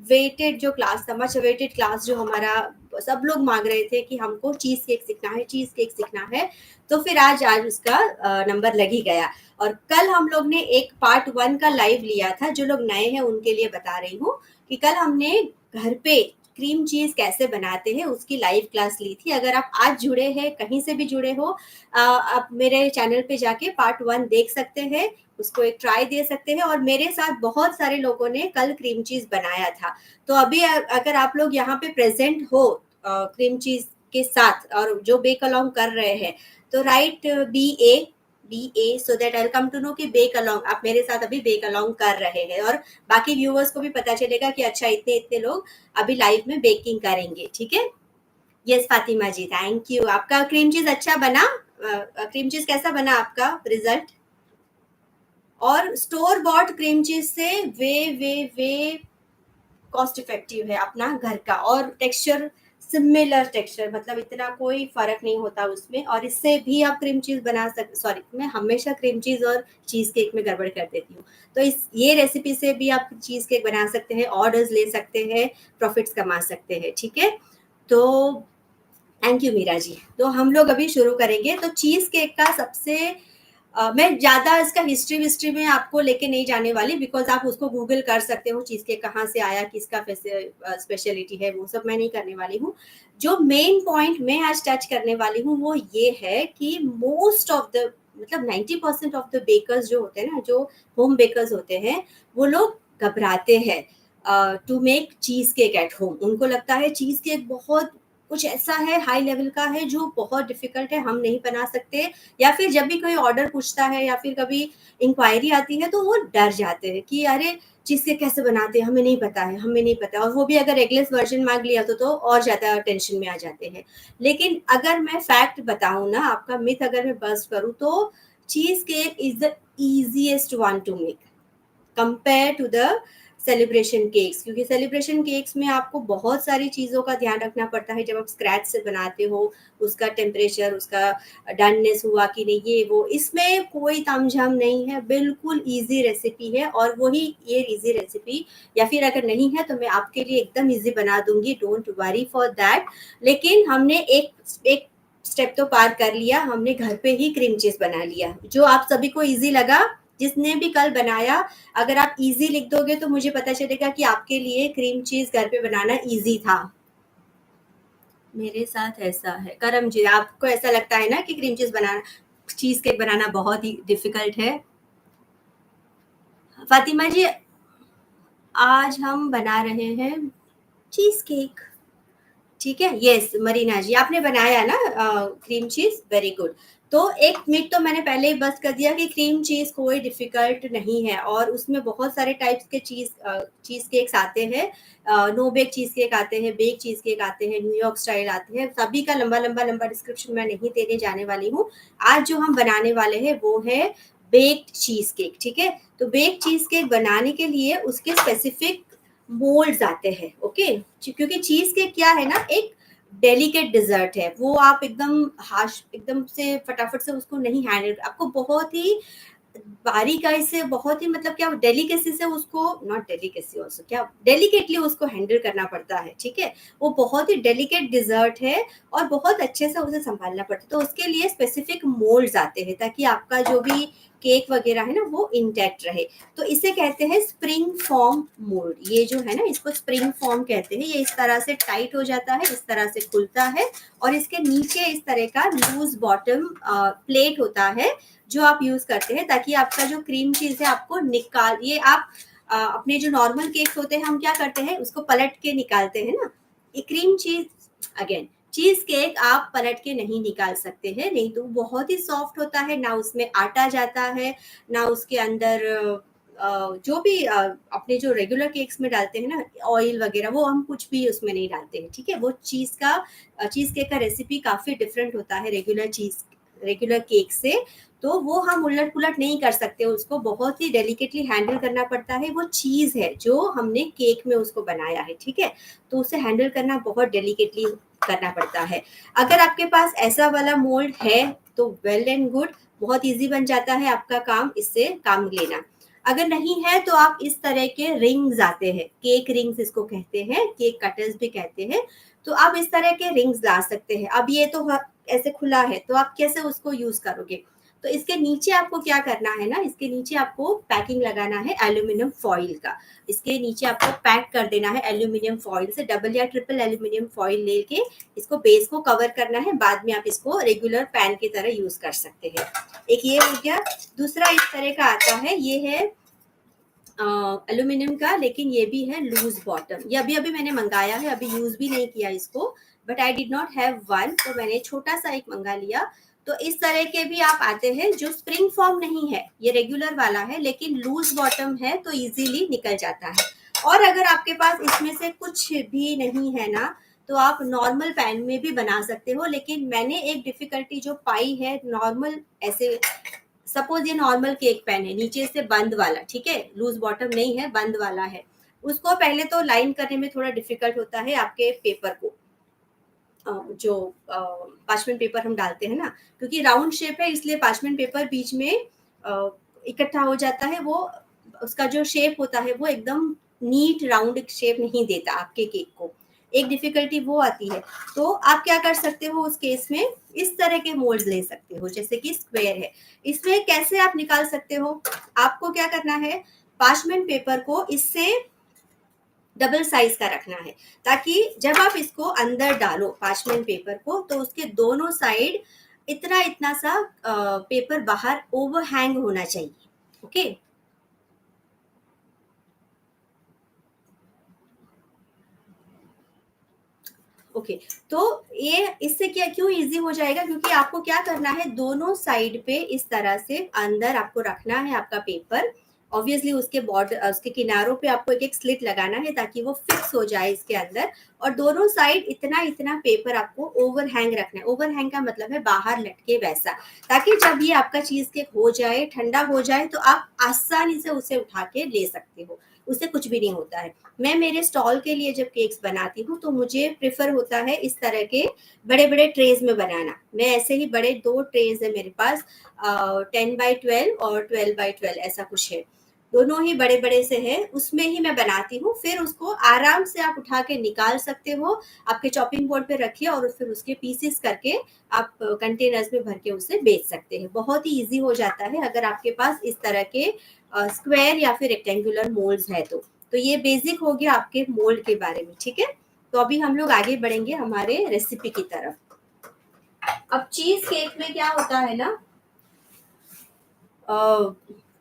Weighted जो class था, much weighted class जो हमारा सब लोग मांग रहे थे कि हमको चीज़ केक सीखना है, चीज़ केक सीखना है। तो फिर आज आज उसका नंबर लग ही गया। और कल हम लोग ने एक पार्ट 1 का लाइव लिया था। जो लोग नए हैं उनके लिए बता रही हूँ कि कल हमने घर पे क्रीम चीज़ कैसे बनाते हैं उसकी लाइव क्लास ली थी। अगर आप आज जुड़े हैं, कहीं से भी जुड़े हो, आप मेरे चैनल पे जाके पार्ट 1 देख सकते हैं, उसको एक ट्राई दे सकते हैं। और मेरे साथ बहुत सारे लोगों ने कल क्रीम चीज़ बनाया था। तो अभी अगर आप लोग यहाँ पे प्रेजेंट हो क्रीम चीज़ के साथ और जो बेक अलोंग कर रहे हैं, तो right be a so that I come to know कि बेक अलोंग आप मेरे साथ अभी बेक अलोंग कर रहे हैं, और बाकी व्यूअर्स को भी पता चलेगा कि अच्छा इतने इतने लोग अभी लाइव में बेकिंग करेंगे। ठीक है। Yes Fatima ji, thank you. आपका क्रीम चीज अच्छा बना? क्रीम चीज कैसा बना आपका रिजल्ट? और स्टोर बॉट क्रीम चीज से वे वे वे कॉस्ट इफेक्टिव है अपना घर का, और टेक्सचर सिमिलर टेक्सचर, मतलब इतना कोई फर्क नहीं होता उसमें। और इससे भी आप क्रीम चीज बना सकते, सॉरी मैं हमेशा क्रीम चीज और चीज केक में गड़बड़ कर देती हूँ। तो इस ये रेसिपी से भी आप चीज केक बना सकते हैं, ऑर्डर्स ले सकते हैं, प्रॉफिट्स कमा सकते हैं। ठीक है। तो थैंक यू मीरा जी। तो हम लोग अभी शुरू करेंगे। तो चीज केक का सबसे मैं ज़्यादा इसका हिस्ट्री विस्ट्री में आपको लेके नहीं जाने वाली, बिकॉज आप उसको गूगल कर सकते हो चीज़ के कहाँ से आया, किसका स्पेशलिटी है, वो सब मैं नहीं करने वाली हूँ। जो मेन पॉइंट मैं आज टच करने वाली हूँ वो ये है कि मोस्ट ऑफ द मतलब 90% ऑफ द बेकर्स जो होते हैं ना, जो होम बेकर्स होते हैं, वो लोग घबराते हैं to make cheesecake at home. उनको लगता है चीज़ केक बहुत कुछ ऐसा है, हाई लेवल का है, जो बहुत डिफिकल्ट है, हम नहीं बना सकते। या फिर जब भी कोई ऑर्डर पूछता है या फिर कभी इंक्वायरी आती है तो वो डर जाते हैं कि अरे चीज़ केक कैसे बनाते हैं, हमें नहीं पता है, हमें नहीं पता। और वो भी अगर एगलेस वर्जन मांग लिया तो और ज़्यादा टेंशन में आ जाते हैं। लेकिन अगर मैं फैक्ट बताऊँ ना, आपका मिथ अगर मैं बस्ट करूँ, तो cheesecake is the easiest one to make compare to the celebration cakes. क्योंकि सेलिब्रेशन केक्स में आपको बहुत सारी चीज़ों का ध्यान रखना पड़ता है जब आप स्क्रैच से बनाते हो, उसका टेम्परेचर, उसका डननेस हुआ कि नहीं, ये वो। इसमें कोई तामझाम नहीं है, बिल्कुल इजी रेसिपी है। और वही ये इजी रेसिपी, या फिर अगर नहीं है तो मैं आपके लिए एकदम इजी बना दूंगी, डोंट वरी फॉर दैट। लेकिन हमने एक स्टेप तो पार कर लिया, हमने घर पे ही क्रीम चीज बना लिया, जो आप सभी को इजी लगा। जिसने भी कल बनाया, अगर आप इजी लिख दोगे तो मुझे पता चलेगा कि आपके लिए क्रीम चीज घर पे बनाना इजी था। मेरे साथ ऐसा है करम जी, आपको ऐसा लगता है ना कि क्रीम चीज बनाना, चीज केक बनाना बहुत ही डिफिकल्ट है? फातिमा जी, आज हम बना रहे हैं चीज केक। ठीक है। यस मरीना जी, आपने बनाया ना क्रीम चीज, वेरी गुड। तो एक मिनट तो मैंने पहले ही बस कर दिया कि क्रीम चीज कोई डिफिकल्ट नहीं है, और उसमें बहुत सारे टाइप्स के चीज केक्स आते हैं। नो बेक चीज केक आते हैं, बेक चीज केक आते हैं, न्यूयॉर्क स्टाइल आते हैं। सभी का लंबा लंबा लंबा डिस्क्रिप्शन मैं नहीं देने जाने वाली हूँ। आज जो हम बनाने वाले हैं वो है बेक्ड चीज केक। ठीक है। तो बेक्ड चीज केक बनाने के लिए उसके स्पेसिफिक मोल्ड्स आते हैं। ओके। क्योंकि चीज केक क्या है ना, एक डेलिकेट डिजर्ट है, वो आप एकदम हाश एकदम से फटाफट से उसको नहीं हैंडल, आपको बहुत ही बारीकाई से, बहुत ही मतलब क्या डेलिकेसी से उसको, नॉट डेलिकेसी ऑल्सो, क्या डेलिकेटली उसको हैंडल करना पड़ता है। ठीक है। वो बहुत ही डेलिकेट डिजर्ट है और बहुत अच्छे से उसे संभालना पड़ता है। तो उसके लिए स्पेसिफिक मोल्ड्स आते हैं ताकि आपका जो भी केक वगैरह है ना वो इंटैक्ट रहे। तो इसे कहते हैं स्प्रिंग फॉर्म मोल्ड। ये जो है ना, इसको स्प्रिंग फॉर्म कहते हैं। ये इस तरह से टाइट हो जाता है, इस तरह से खुलता है, और इसके नीचे इस तरह का लूज बॉटम प्लेट होता है जो आप यूज करते हैं ताकि आपका जो क्रीम चीज है आपको निकाल, ये आप अपने जो नॉर्मल केक्स होते हैं हम क्या करते हैं, उसको पलट के निकालते हैं ना। ये cream cheese, again cheese cake आप पलट के नहीं निकाल सकते हैं, नहीं तो बहुत ही सॉफ्ट होता है, ना उसमें आटा जाता है, ना उसके अंदर जो भी अपने जो रेगुलर केक्स में डालते हैं ना ऑयल वगैरह, वो हम कुछ भी उसमें नहीं डालते हैं। ठीक है। वो चीज केक का रेसिपी काफी डिफरेंट होता है रेगुलर केक से। तो वो हम उलट पुलट नहीं कर सकते, उसको बहुत ही डेलिकेटली हैंडल करना पड़ता है। वो चीज है जो हमने केक में उसको बनाया है। ठीक है। तो उसे हैंडल करना बहुत डेलिकेटली करना पड़ता है। अगर आपके पास ऐसा वाला मोल्ड है तो वेल एंड गुड, बहुत इजी बन जाता है आपका काम, इससे काम लेना। अगर नहीं है तो आप इस तरह के रिंग्स आते हैं, केक रिंग्स इसको कहते हैं, केक कटर्स भी कहते हैं, तो आप इस तरह के रिंग्स ला सकते हैं। अब ये तो ऐसे खुला है, तो आप कैसे उसको यूज करोगे? तो इसके नीचे आपको क्या करना है ना, इसके नीचे आपको पैकिंग लगाना है एल्यूमिनियम फॉइल का। इसके नीचे आपको पैक कर देना है एल्यूमिनियम फॉइल से, डबल या ट्रिपल एल्यूमिनियम फॉइल लेके इसको बेस को कवर करना है। बाद में आप इसको रेगुलर पैन की तरह यूज कर सकते हैं। एक ये हो गया। दूसरा इस तरह का आता है, ये है एल्यूमिनियम का, लेकिन ये भी है लूज बॉटम। ये अभी अभी मैंने मंगाया है, अभी यूज भी नहीं किया इसको, but I did not have one, तो मैंने छोटा सा एक मंगा लिया। तो इस तरह के भी आप आते हैं जो स्प्रिंग फॉर्म नहीं है, ये रेगुलर वाला है लेकिन लूज बॉटम है, तो इजीली निकल जाता है। और अगर आपके पास इसमें से कुछ भी नहीं है ना, तो आप नॉर्मल पैन में भी बना सकते हो। लेकिन मैंने एक डिफिकल्टी जो पाई है नॉर्मल, ऐसे सपोज ये नॉर्मल केक पैन है, नीचे से बंद वाला, ठीक है, लूज बॉटम नहीं है, बंद वाला है, उसको पहले तो लाइन करने में थोड़ा डिफिकल्ट होता है आपके पेपर को, जो पार्चमेंट पेपर हम डालते हैं ना, क्योंकि राउंड शेप है इसलिए पार्चमेंट पेपर बीच में इकट्ठा हो जाता है, वो उसका जो शेप होता है वो एकदम नीट राउंड शेप नहीं देता आपके केक को, एक डिफिकल्टी वो आती है। तो आप क्या कर सकते हो उस केस में, इस तरह के मोल्ड ले सकते हो, जैसे कि स्क्वायर है। इसमें कैसे आप निकाल सकते हो, आपको क्या करना है, पार्चमेंट पेपर को इससे डबल साइज का रखना है, ताकि जब आप इसको अंदर डालो पार्चमेंट पेपर को, तो उसके दोनों साइड इतना इतना सा पेपर बाहर ओवरहैंग होना चाहिए। Okay, okay. तो ये इससे क्या क्यों इजी हो जाएगा, क्योंकि आपको क्या करना है, दोनों साइड पे इस तरह से अंदर आपको रखना है आपका पेपर। ऑब्वियसली उसके बॉर्डर, उसके किनारों पे आपको एक एक स्लिट लगाना है ताकि वो फिक्स हो जाए इसके अंदर। और दोनों साइड इतना इतना पेपर आपको ओवरहैंग रखना है। ओवरहैंग का मतलब है बाहर लटके वैसा, ताकि जब ये आपका चीज केक हो जाए, ठंडा हो जाए, तो आप आसानी से उसे उठा के ले सकते हो, उससे कुछ भी नहीं होता है। मैं मेरे स्टॉल के लिए जब केक्स बनाती हूँ तो मुझे प्रेफर होता है इस तरह के बड़े बड़े ट्रेज में बनाना। मैं ऐसे ही बड़े 2 ट्रेज है मेरे पास, 10x12 और 12x12 ऐसा कुछ है, दोनों ही बड़े बड़े से है, उसमें ही मैं बनाती हूँ। फिर उसको आराम से आप उठा के निकाल सकते हो, आपके चॉपिंग बोर्ड पे रखिए और फिर उसके पीसेस करके आप कंटेनर्स में भर के उसे बेच सकते हैं। बहुत ही ईजी हो जाता है अगर आपके पास इस तरह के स्क्वायर या फिर रेक्टेंगुलर मोल्ड्स है तो ये बेसिक हो गया आपके मोल्ड के बारे में, ठीक है। तो अभी हम लोग आगे बढ़ेंगे हमारे रेसिपी की तरफ। अब चीज केक में क्या होता है ना,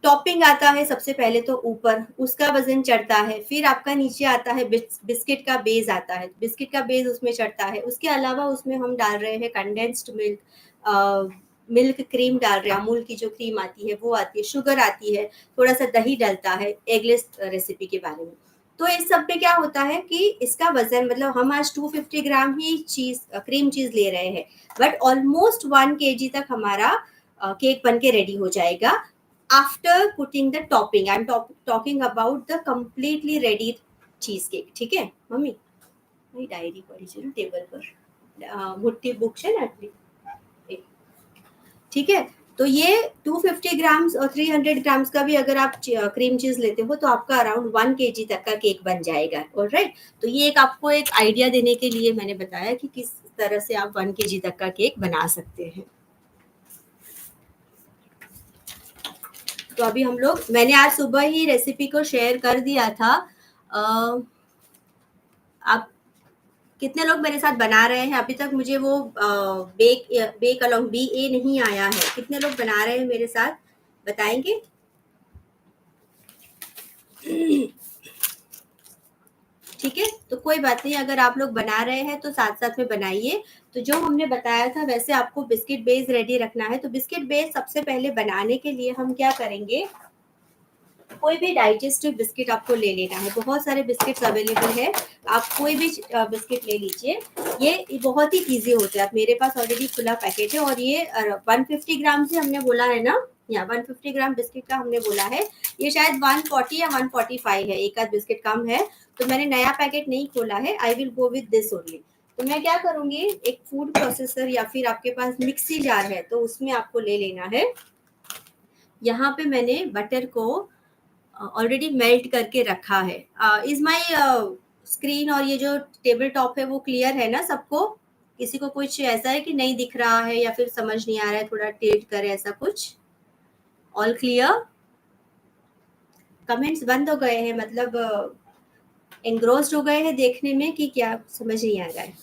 टॉपिंग आता है सबसे पहले तो ऊपर, उसका वजन चढ़ता है, फिर आपका नीचे आता है बिस्किट का बेस आता है, बिस्किट का बेस उसमें चढ़ता है। उसके अलावा उसमें हम डाल रहे हैं कंडेंस्ड मिल्क, मिल्क क्रीम डाल रहे हैं, अमूल की जो क्रीम आती है वो आती है, शुगर आती है, थोड़ा सा दही डलता है, एगलेस रेसिपी के बारे में। तो इस सब पे क्या होता है कि इसका वजन, मतलब हम आज 250 ग्राम ही चीज क्रीम चीज ले रहे हैं, बट ऑलमोस्ट 1 kg तक हमारा केक बन के रेडी हो जाएगा after putting the topping. I am talking about the completely ready cheese cake, ठीक है मम्मी? मेरी डायरी पड़ी છે टेबल पर, मोटी बुक है ना आटली, ठीक है। तो ये 250 ग्राम्स और 300 ग्राम्स का भी अगर आप क्रीम चीज लेते हो तो आपका अराउंड 1 kg तक का केक बन जाएगा। ऑलराइट, तो ये एक आपको एक आइडिया देने के लिए मैंने बताया कि किस तरह से आप 1 kg तक का केक बना सकते हैं। तो अभी हम लोग, मैंने आज सुबह ही रेसिपी को शेयर कर दिया था। आप कितने लोग मेरे साथ बना रहे हैं? अभी तक मुझे वो बेक बेक अलोंग BA नहीं आया है। कितने लोग बना रहे हैं मेरे साथ, बताएंगे? ठीक है, तो कोई बात नहीं, अगर आप लोग बना रहे हैं तो साथ साथ में बनाइए। तो जो हमने बताया था वैसे आपको बिस्किट बेस रेडी रखना है। तो बिस्किट बेस सबसे पहले बनाने के लिए हम क्या करेंगे, कोई भी डाइजेस्टिव बिस्किट आपको ले लेना है, बहुत सारे बिस्किट्स अवेलेबल है, आप कोई भी बिस्किट ले लीजिए। ये बहुत ही इजी होता है। मेरे पास ऑलरेडी खुला पैकेट है और ये 150 ग्राम से हमने बोला है ना, या 150 ग्राम बिस्किट का हमने बोला है, ये शायद 140 या 145 है, एक आध बिस्किट कम है। तो मैंने नया पैकेट नहीं खोला है, I will go with this only. तो मैं क्या करूंगी, एक फूड प्रोसेसर या फिर आपके पास मिक्सी जार है तो उसमें आपको ले लेना है। यहाँ पे मैंने बटर को ऑलरेडी मेल्ट करके रखा है। इज माय स्क्रीन और ये जो टेबल टॉप है वो क्लियर है ना सबको? किसी को कुछ ऐसा है कि नहीं दिख रहा है या फिर समझ नहीं आ रहा है, थोड़ा टिल्ट करे ऐसा कुछ? All clear? कमेंट्स बंद हो गए हैं, मतलब एनग्रोस्ड हो गए हैं देखने में कि क्या, समझ नहीं आ रहा है।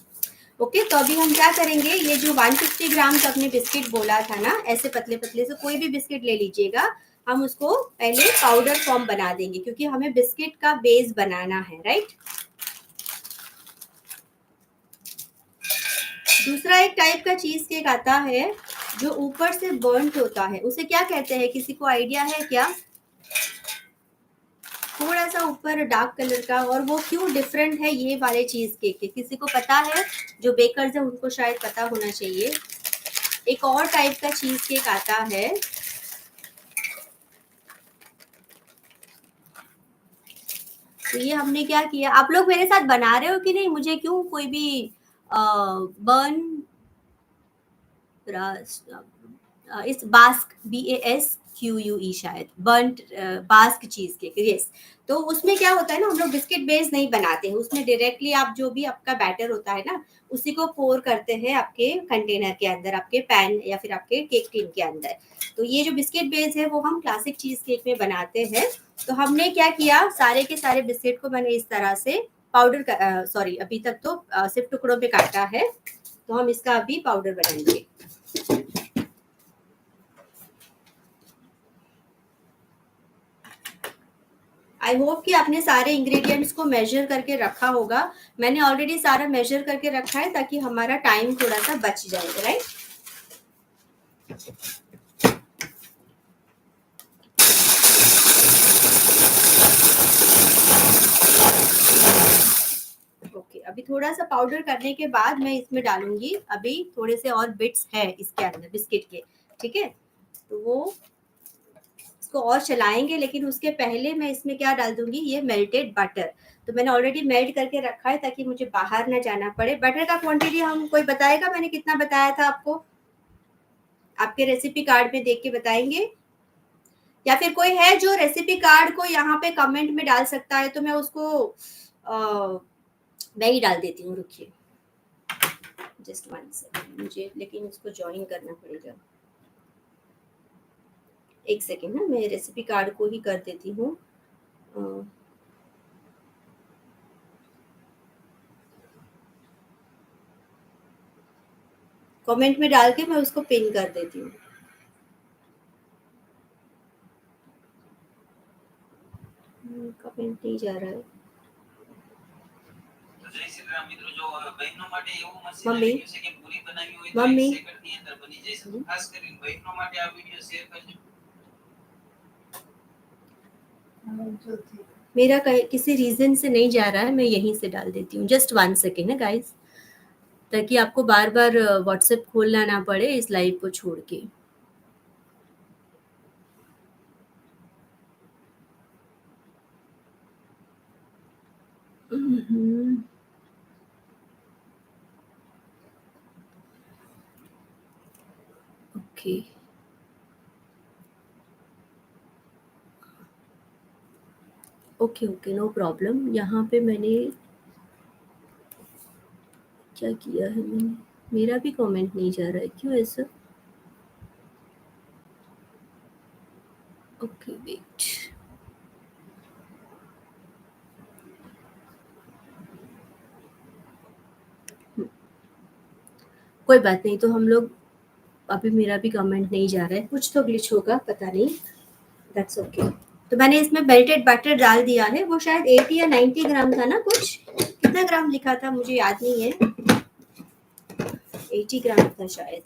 ओके, तो अभी हम क्या करेंगे, ये जो 150 ग्राम का आपने बिस्किट बोला था ना, ऐसे पतले पतले से कोई भी बिस्किट ले लीजिएगा, हम उसको पहले पाउडर फॉर्म बना देंगे क्योंकि हमें बिस्किट का बेस बनाना है, राइट। दूसरा एक टाइप का चीज केक आता है जो ऊपर से बर्न्ट होता है, उसे क्या कहते हैं, किसी को आइडिया है क्या? थोड़ा सा ऊपर डार्क कलर का, और वो क्यों डिफरेंट है ये वाले चीज केक के, किसी को पता है? जो बेकर्स है उनको शायद पता होना चाहिए। एक और टाइप का चीज केक आता है, तो ये हमने क्या किया, आप लोग मेरे साथ बना रहे हो कि नहीं, मुझे क्यों कोई भी बर्न, इस बास्क, BASQUE शायद, burnt bask cheese cake, yes. तो उसमें क्या होता है ना, हम लोग बिस्किट बेस नहीं बनाते हैं उसमें, डायरेक्टली आप जो भी आपका बैटर होता है ना उसी को पोर करते हैं आपके कंटेनर के अंदर, आपके पैन या फिर आपके केक टिन के अंदर। तो ये जो बिस्किट बेस है वो हम क्लासिक चीज केक में बनाते हैं। तो हमने क्या किया, सारे के सारे बिस्किट को मैंने इस तरह से पाउडर, सॉरी अभी तक तो सिर्फ टुकड़ों पे काटा है, तो हम इसका अभी पाउडर बनाएंगे। आई होप कि आपने सारे इंग्रेडिएंट्स को मेजर करके रखा होगा। मैंने ऑलरेडी सारा मेजर करके रखा है ताकि हमारा टाइम थोड़ा सा बच जाए, राइट। ओके, अभी थोड़ा सा पाउडर करने के बाद मैं इसमें डालूंगी, अभी थोड़े से और बिट्स है इसके अंदर बिस्किट के, ठीक है। तो वो इसको और चलाएंगे, लेकिन उसके पहले मैं इसमें क्या डाल दूंगी, ये मेल्टेड बटर। तो मैंने ऑलरेडी मेल्ट करके रखा है ताकि मुझे बाहर ना जाना पड़े। बटर का क्वांटिटी हम, कोई बताएगा मैंने कितना बताया था आपको? आपके रेसिपी कार्ड में देख के बताएंगे, या फिर कोई है जो रेसिपी कार्ड को यहाँ पे कमेंट में डाल सकता है, तो मैं उसको मैं ही डाल देती हूँ, रुकिए जस्ट 1 सेकेंड, मुझे लेकिन उसको ज्वाइन करना पड़ेगा। एक सेकेंड ना, मैं रेसिपी कार्ड को ही कर देती हूँ। कमेंट में डाल के मैं उसको पिन कर देती हूँ। कमेंट नहीं जा रहा है। મમ્મી મમ્મી मेरा किसी रीजन से नहीं जा रहा है, मैं यहीं से डाल देती हूँ, जस्ट 1 सेकेंड है गाइस, ताकि आपको बार बार व्हाट्सएप खोलना ना पड़े इस लाइव को छोड़ के। Okay, okay okay, no problem. यहाँ पे मैंने क्या किया है, मैंने, मेरा भी कमेंट नहीं जा रहा है, क्यों ऐसा? ओके वेट, कोई बात नहीं, तो हम लोग, अभी मेरा भी कमेंट नहीं जा रहा है, कुछ तो ग्लिच होगा, पता नहीं, दैट्स ओके। तो मैंने इसमें मेल्टेड बटर डाल दिया है, वो शायद 80 या 90 ग्राम था ना, कुछ कितना ग्राम लिखा था मुझे याद नहीं है, 80 ग्राम था शायद।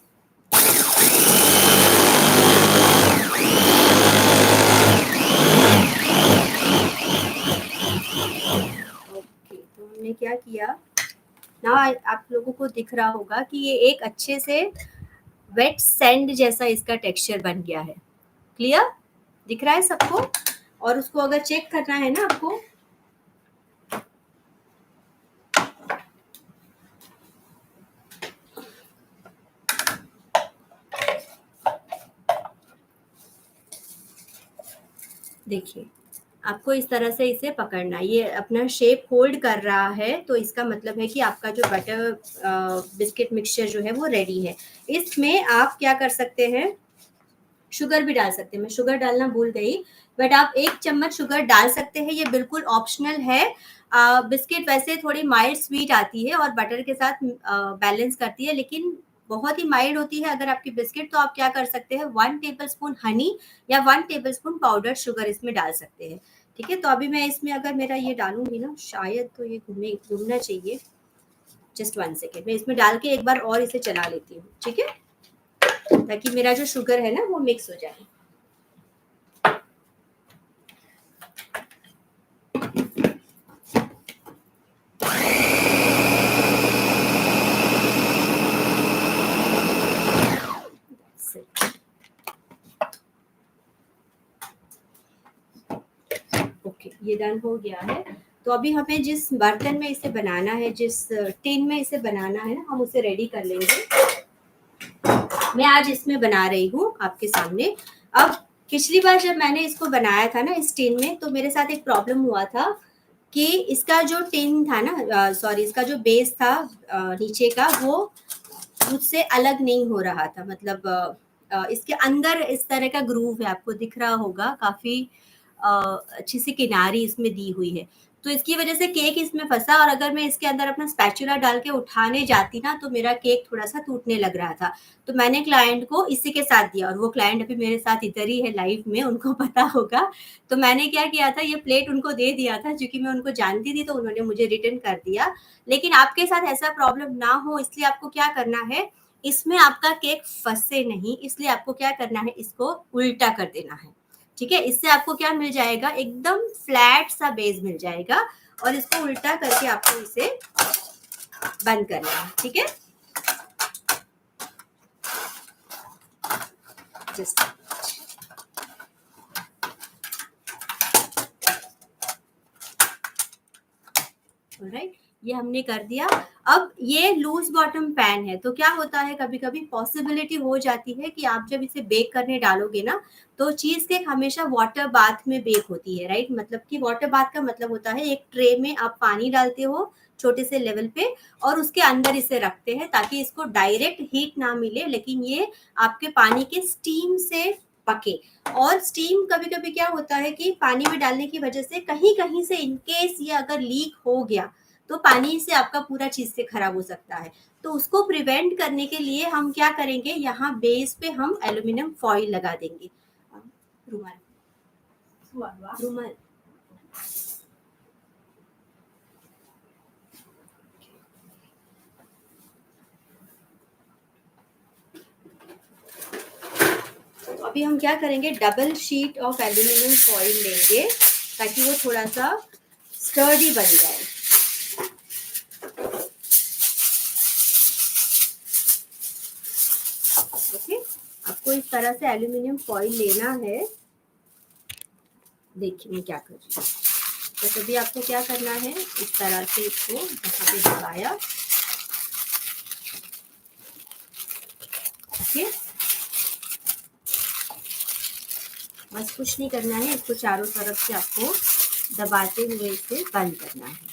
ओके, तो हमने क्या किया ना, आप लोगों को दिख रहा होगा कि ये एक अच्छे से वेट सैंड जैसा इसका टेक्सचर बन गया है। क्लियर दिख रहा है सबको? और उसको अगर चेक करना है ना आपको, देखिए, आपको इस तरह से इसे पकड़ना है, ये अपना शेप होल्ड कर रहा है, तो इसका मतलब है कि आपका जो बटर बिस्किट मिक्सचर जो है वो रेडी है। इसमें आप क्या कर सकते हैं, शुगर भी डाल सकते हैं, मैं शुगर डालना भूल गई, बट आप 1 चम्मच शुगर डाल सकते हैं, ये बिल्कुल ऑप्शनल है। बिस्किट वैसे थोड़ी माइल्ड स्वीट आती है और बटर के साथ बैलेंस करती है, लेकिन बहुत ही माइल्ड होती है अगर आपकी बिस्किट, तो आप क्या कर सकते हैं 1 टेबलस्पून हनी या 1 टेबलस्पून पाउडर शुगर इसमें डाल सकते हैं। ठीक है, तो अभी मैं इसमें अगर मेरा ये डालूंगी ना, शायद तो ये घूमना चाहिए। जस्ट 1 सेकेंड, मैं इसमें डाल के एक बार और इसे चला लेती हूँ, ठीक है, ताकि मेरा जो शुगर है ना वो मिक्स हो जाए। ओके, ये डन हो गया है। तो अभी हमें जिस बर्तन में इसे बनाना है, जिस टिन में इसे बनाना है ना, हम उसे रेडी कर लेंगे। मैं आज इसमें बना रही हूँ आपके सामने। अब पिछली बार जब मैंने इसको बनाया था ना इस टिन में, तो मेरे साथ एक प्रॉब्लम हुआ था कि इसका जो टिन था ना, सॉरी, इसका जो बेस था नीचे का, वो मुझसे अलग नहीं हो रहा था। मतलब इसके अंदर इस तरह का ग्रूव है, आपको दिख रहा होगा, काफी अच्छी सी किनारी इसमें दी हुई है। तो इसकी वजह से केक इसमें फंसा, और अगर मैं इसके अंदर अपना स्पैचुला डाल के उठाने जाती ना, तो मेरा केक थोड़ा सा टूटने लग रहा था। तो मैंने क्लाइंट को इसी के साथ दिया, और वो क्लाइंट अभी मेरे साथ इधर ही है लाइव में, उनको पता होगा। तो मैंने क्या किया था, ये प्लेट उनको दे दिया था, क्योंकि मैं उनको जानती थी, तो उन्होंने मुझे रिटर्न कर दिया। लेकिन आपके साथ ऐसा प्रॉब्लम ना हो, इसलिए आपको क्या करना है, इसमें आपका केक फंसे नहीं, इसलिए आपको क्या करना है, इसको उल्टा कर देना है। ठीक है, इससे आपको क्या मिल जाएगा, एकदम फ्लैट सा बेस मिल जाएगा, और इसको उल्टा करके आपको इसे बंद करना है। ठीक है, जस्ट ऑलराइट, ये हमने कर दिया। अब ये लूज बॉटम पैन है, तो क्या होता है, कभी कभी पॉसिबिलिटी हो जाती है कि आप जब इसे बेक करने डालोगे ना, तो चीज केक हमेशा वाटर बाथ में बेक होती है, राइट। मतलब कि वाटर बाथ का मतलब होता है एक ट्रे में आप पानी डालते हो छोटे से लेवल पे, और उसके अंदर इसे रखते हैं, ताकि इसको डायरेक्ट हीट ना मिले, लेकिन ये आपके पानी के स्टीम से पके। और स्टीम कभी कभी क्या होता है कि पानी में डालने की वजह से कहीं कहीं से इनकेस ये अगर लीक हो गया, तो पानी से आपका पूरा चीज से खराब हो सकता है। तो उसको प्रिवेंट करने के लिए हम क्या करेंगे, यहाँ बेस पे हम एल्यूमिनियम फॉइल लगा देंगे। रुमाल, रुमाल। तो अभी हम क्या करेंगे, double sheet of aluminium foil लेंगे, ताकि वो थोड़ा सा स्टर्डी बन जाए। ओके, आपको इस तरह से एल्यूमिनियम फॉइल लेना है। देखिए मैं क्या कर रही हूँ, तो तभी आपको क्या करना है, इस तरह से इसको यहाँ पे दबाया। ओके, बस कुछ नहीं करना है, इसको चारों तरफ से आपको दबाते हुए इसे बंद करना है।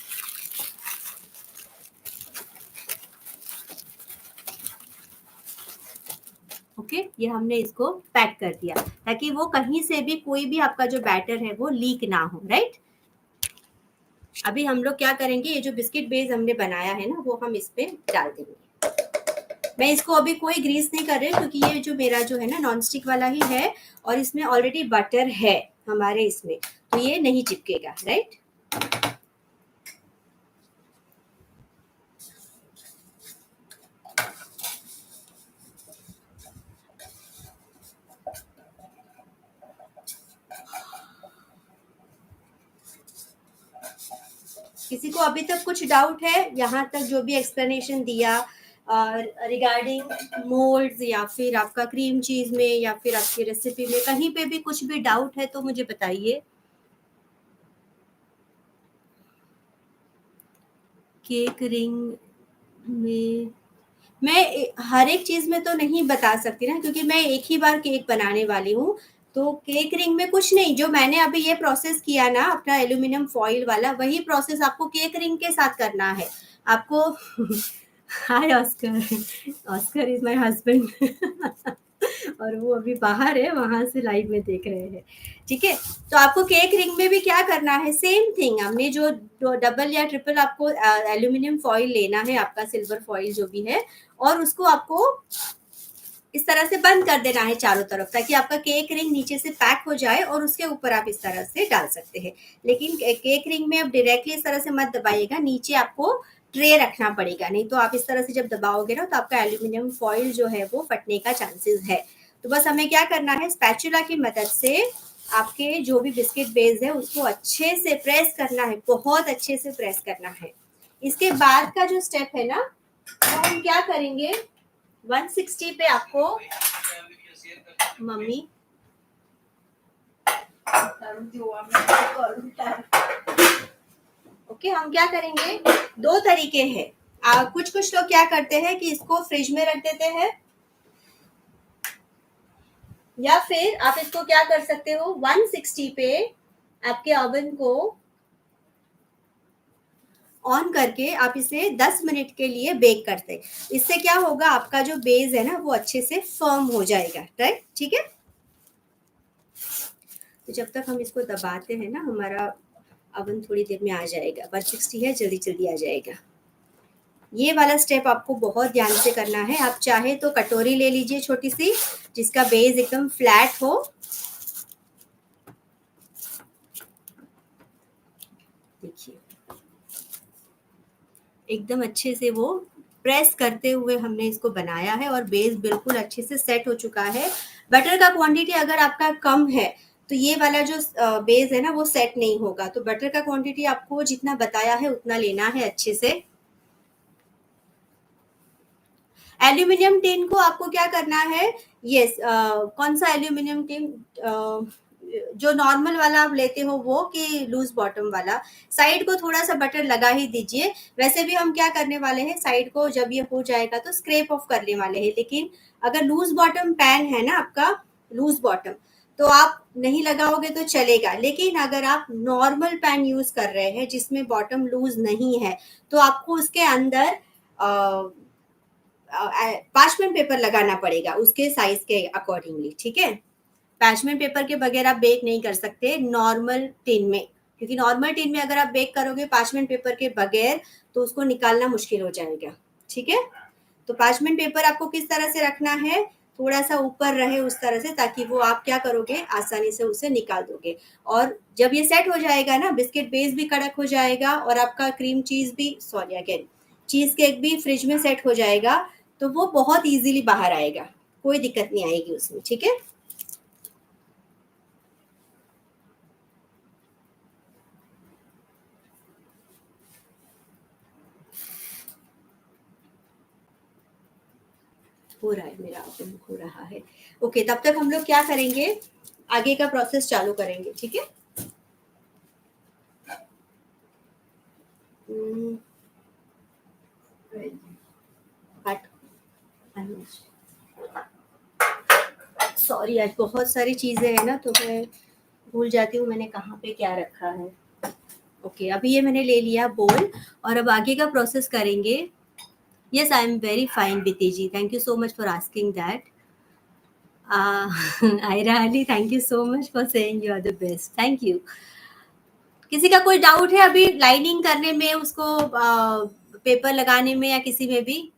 ओके, ये हमने इसको पैक कर दिया, ताकि वो कहीं से भी कोई भी आपका जो बैटर है वो लीक ना हो, राइट। अभी हम लोग क्या करेंगे, ये जो बिस्किट बेस हमने बनाया है ना, वो हम इस पे डाल देंगे। मैं इसको अभी कोई ग्रीस नहीं कर रही, क्योंकि ये जो मेरा जो है ना नॉन स्टिक वाला ही है, और इसमें ऑलरेडी बटर है हमारे इसमें, तो ये नहीं चिपकेगा, राइट। किसी को अभी तक कुछ डाउट है, यहाँ तक जो भी एक्सप्लेनेशन दिया रिगार्डिंग मोल्ड्स, या फिर आपका क्रीम चीज में, या फिर आपकी रेसिपी में, कहीं पे भी कुछ भी डाउट है तो मुझे बताइए। केक रिंग में मैं हर एक चीज में तो नहीं बता सकती ना, क्योंकि मैं एक ही बार केक बनाने वाली हूँ। तो केक रिंग में कुछ नहीं, जो मैंने अभी ये प्रोसेस किया ना अपना एल्यूमिनियम फॉइल वाला, वही प्रोसेस आपको केक रिंग के साथ करना है आपको। Hi Oscar, Oscar is my husband. और वो अभी बाहर है, वहां से लाइव में देख रहे हैं। ठीक है, तो आपको केक रिंग में भी क्या करना है, सेम थिंग। हमने जो डबल या ट्रिपल आपको एल्यूमिनियम फॉइल लेना है, आपका सिल्वर फॉइल जो भी है, और उसको आपको इस तरह से बंद कर देना है चारों तरफ, ताकि आपका केक रिंग नीचे से पैक हो जाए और उसके ऊपर आप इस तरह से डाल सकते हैं। लेकिन केक रिंग में आप डायरेक्टली इस तरह से मत दबाइएगा, नीचे आपको ट्रे रखना पड़ेगा, नहीं तो आप इस तरह से जब दबाओगे ना तो आपका एल्यूमिनियम फॉइल जो है वो फटने का चांसेस है। तो बस हमें क्या करना है, स्पैचुला की मदद से आपके जो भी बिस्किट बेस है उसको अच्छे से प्रेस करना है, बहुत अच्छे से प्रेस करना है। इसके बाद का जो स्टेप है ना, तो हम क्या करेंगे, 160 पे आपको मम्मी ओके, हम क्या करेंगे, दो तरीके हैं। कुछ कुछ लोग क्या करते हैं कि इसको फ्रिज में रख देते हैं, या फिर आप इसको क्या कर सकते हो, 160 पे आपके ओवन को ऑन करके आप इसे 10 मिनट के लिए बेक करते हैं। इससे क्या होगा, आपका जो बेस है ना वो अच्छे से फर्म हो जाएगा, राइट? ठीक है, तो जब तक हम इसको दबाते हैं ना, हमारा ओवन थोड़ी देर में आ जाएगा। 160 है, जल्दी जल्दी आ जाएगा। ये वाला स्टेप आपको बहुत ध्यान से करना है। आप चाहे तो कटोरी ले लीजिए छोटी सी, जिसका बेस एकदम फ्लैट हो। देखिए एकदम अच्छे से वो प्रेस करते हुए हमने इसको बनाया है और बेस बिल्कुल अच्छे से सेट हो चुका है। बटर का क्वांटिटी अगर आपका कम है तो ये वाला जो बेस है ना वो सेट नहीं होगा। तो बटर का क्वांटिटी आपको जितना बताया है उतना लेना है अच्छे से। एल्यूमिनियम टिन को आपको क्या करना है, यस, कौन सा एल्यूमिनियम टिन, जो नॉर्मल वाला आप लेते हो वो, कि लूज बॉटम वाला, साइड को थोड़ा सा बटर लगा ही दीजिए। वैसे भी हम क्या करने वाले हैं, साइड को जब ये हो जाएगा तो स्क्रैप ऑफ करने वाले हैं। लेकिन अगर लूज बॉटम पैन है ना आपका, लूज बॉटम, तो आप नहीं लगाओगे तो चलेगा। लेकिन अगर आप नॉर्मल पैन यूज कर रहे हैं जिसमें बॉटम लूज नहीं है, तो आपको उसके अंदर पार्चमेंट पेपर लगाना पड़ेगा उसके साइज के अकॉर्डिंगली। ठीक है, पार्चमेंट पेपर के बगैर आप बेक नहीं कर सकते नॉर्मल टिन में, क्योंकि नॉर्मल टिन में अगर आप बेक करोगे पार्चमेंट पेपर के बगैर तो उसको निकालना मुश्किल हो जाएगा। ठीक है, तो पार्चमेंट पेपर आपको किस तरह से रखना है, थोड़ा सा ऊपर रहे उस तरह से, ताकि वो आप क्या करोगे, आसानी से उसे निकाल दोगे। और जब ये सेट हो जाएगा ना, बिस्किट बेस भी कड़क हो जाएगा और आपका क्रीम चीज भी, सॉरी अगेन, चीज केक भी फ्रिज में सेट हो जाएगा, तो वो बहुत इजीली बाहर आएगा, कोई दिक्कत नहीं आएगी उसमें। ठीक है, हो रहा है मेरा ओपन हो रहा है। ओके, तब तक हम लोग क्या करेंगे, आगे का प्रोसेस चालू करेंगे। ठीक है, बट सॉरी, आज बहुत सारी चीजें हैं ना, तो मैं भूल जाती हूँ मैंने कहाँ पे क्या रखा है। ओके, अभी ये मैंने ले लिया बोल, और अब आगे का प्रोसेस करेंगे। Yes, I am very fine Beeti ji, thank you so much for asking that. Ayra Ali, thank you so much for saying you are the best, thank you. किसी का कोई डाउट है अभी लाइनिंग करने में, उसको पेपर लगाने में, या किसी में भी?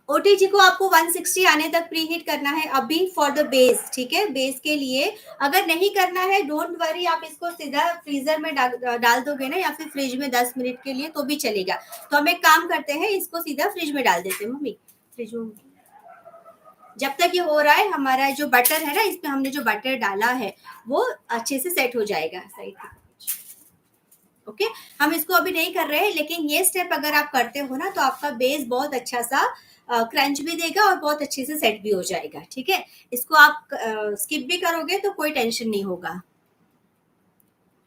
ओटीजी को आपको 160 आने तक प्री हीट करना है अभी फॉर द बेस। ठीक है, बेस के लिए अगर नहीं करना है डोंट वरी, आप इसको सीधा फ्रीजर में डाल दोगे ना, या फिर फ्रिज में 10 मिनट के लिए तो भी चलेगा। तो हम एक काम करते हैं, इसको सीधा फ्रिज में डाल देते हैं मम्मी, फ्रिज में। जब तक ये हो रहा है, हमारा जो बटर है ना, इसमें हमने जो बटर डाला है वो अच्छे से सेट हो जाएगा साइड। ओके, हम इसको अभी नहीं कर रहे हैं, लेकिन ये स्टेप अगर आप करते हो ना तो आपका बेस बहुत अच्छा सा क्रंच भी देगा और बहुत अच्छे से सेट भी हो जाएगा। ठीक है, इसको आप स्किप भी करोगे तो कोई टेंशन नहीं होगा।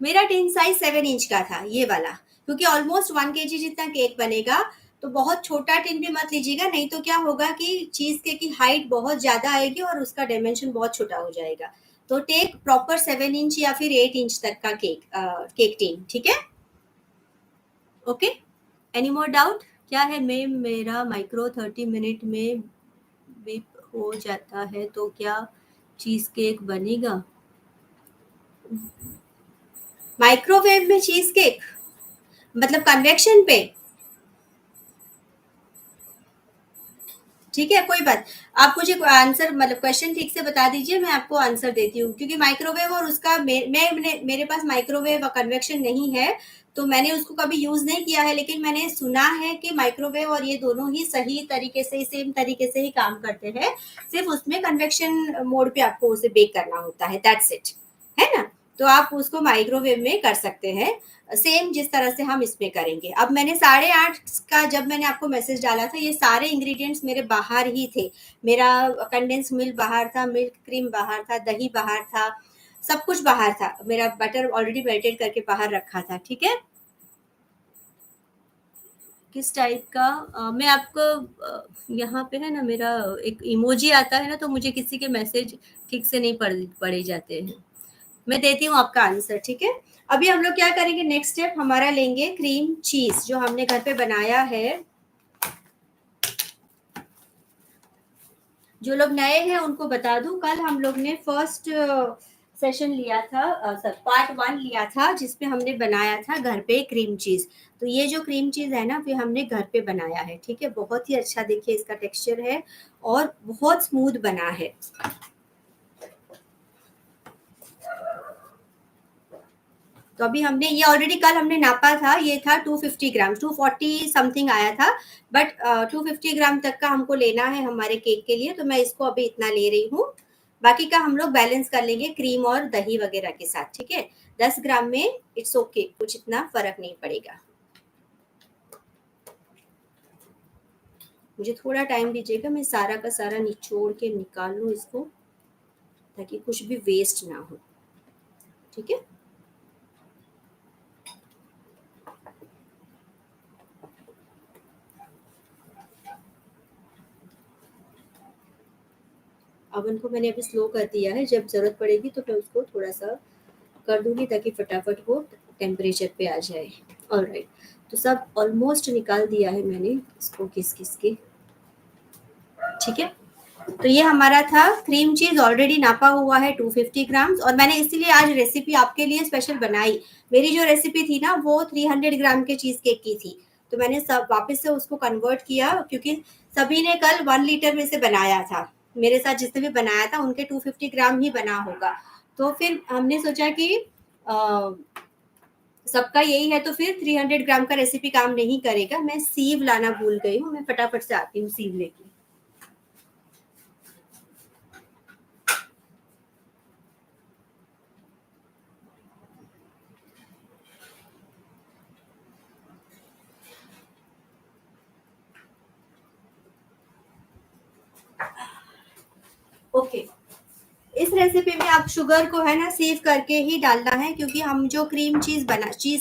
मेरा टिन साइज 7 इंच का था ये वाला, क्योंकि ऑलमोस्ट 1 kg जितना केक बनेगा। तो बहुत छोटा टिन भी मत लीजिएगा, नहीं तो क्या होगा कि चीज़ केक की हाइट बहुत ज़्यादा आएगी और उसका डायमेंशन बहुत छोटा हो जाएगा। तो टेक प्रॉपर 7 इंच या फिर 8 इंच तक का केक टिन, ठीक है? Okay, any more doubt? क्या है मैम, मेरा माइक्रो 30 मिनट में बेक हो जाता है तो क्या चीज़ केक बनेगा? माइक्रोवेव में चीज़ केक मतलब कन्वेक्शन पे? ठीक है, कोई बात। आप मुझे आंसर मतलब क्वेश्चन ठीक से बता दीजिए, मैं आपको आंसर देती हूँ, क्योंकि माइक्रोवेव और उसका मेरे पास माइक्रोवेव और कन्वेक्शन नहीं है, तो मैंने उसको कभी यूज नहीं किया है, लेकिन मैंने सुना है कि माइक्रोवेव और ये दोनों ही सही तरीके से, सेम तरीके से ही काम करते हैं। सिर्फ उसमें कन्वेक्शन मोड पे आपको उसे बेक करना होता है, दैट्स इट, है ना? तो आप उसको माइक्रोवेव में कर सकते हैं, सेम जिस तरह से हम इसमें करेंगे। अब मैंने 8:30 का जब मैंने आपको मैसेज डाला था, ये सारे इंग्रेडिएंट्स मेरे बाहर ही थे। मेरा कंडेंस मिल्क बाहर था, मिल्क क्रीम बाहर था, दही बाहर था, सब कुछ बाहर था। मेरा बटर ऑलरेडी मेल्टेड करके बाहर रखा था, ठीक है? किस टाइप का? मैं आपको यहाँ पे है ना, मेरा एक इमोजी आता है ना, तो मुझे किसी के मैसेज ठीक से नहीं पढ़े जाते हैं। मैं देती हूँ आपका आंसर, ठीक है? अभी हम लोग क्या करेंगे, नेक्स्ट स्टेप हमारा लेंगे क्रीम चीज जो हमने घर पे बनाया है। जो लोग नए हैं उनको बता दूं, कल हम लोग ने फर्स्ट सेशन लिया था, पार्ट 1 लिया था, जिसमें हमने बनाया था घर पे क्रीम चीज। तो ये जो क्रीम चीज है ना, ये हमने घर पे बनाया है, ठीक है? बहुत ही अच्छा, देखिए इसका टेक्सचर है और बहुत स्मूथ बना है। तो अभी हमने ये ऑलरेडी कल हमने नापा था, ये था 250 ग्राम, 240 समथिंग आया था, बट 250 ग्राम तक का हमको लेना है हमारे केक के लिए, तो मैं इसको अभी इतना ले रही हूँ। बाकी का हम लोग बैलेंस कर लेंगे क्रीम और दही वगैरह के साथ, ठीक है? 10 ग्राम में इट्स ओके, कुछ इतना फर्क नहीं पड़ेगा। मुझे थोड़ा टाइम दीजिएगा, मैं सारा का सारा निचोड़ के निकाल लूँ इसको, ताकि कुछ भी वेस्ट ना हो, ठीक है? अवन को मैंने अभी स्लो कर दिया है, जब ज़रूरत पड़ेगी तो मैं उसको थोड़ा-सा कर दूँगी, ताकि फटाफट वो टेम्परेचर पे आ जाए। ऑलराइट, तो सब ऑलमोस्ट निकाल दिया है मैंने इसको घिस-घिस के, ठीक है? तो ये हमारा था क्रीम चीज़, ऑलरेडी नापा हुआ है 250 ग्राम्स, और मैंने इसीलिए आज रेसिपी आपके लिए स्पेशल बनाई। मेरी जो रेसिपी थी ना, वो 300 ग्राम के चीज़ केक की थी, तो मैंने सब वापस से उसको कन्वर्ट किया, क्योंकि सभी ने कल 1 लीटर में से बनाया था। मेरे साथ जिसने भी बनाया था उनके 250 ग्राम ही बना होगा। तो फिर हमने सोचा कि अ, सबका यही है, तो फिर 300 ग्राम का रेसिपी काम नहीं करेगा। मैं सीव लाना भूल गई हूँ, मैं फटाफट से आती हूँ सीव लेके। ओके, इस रेसिपी में आप शुगर को है ना सीव करके ही डालना है, क्योंकि हम जो क्रीम चीज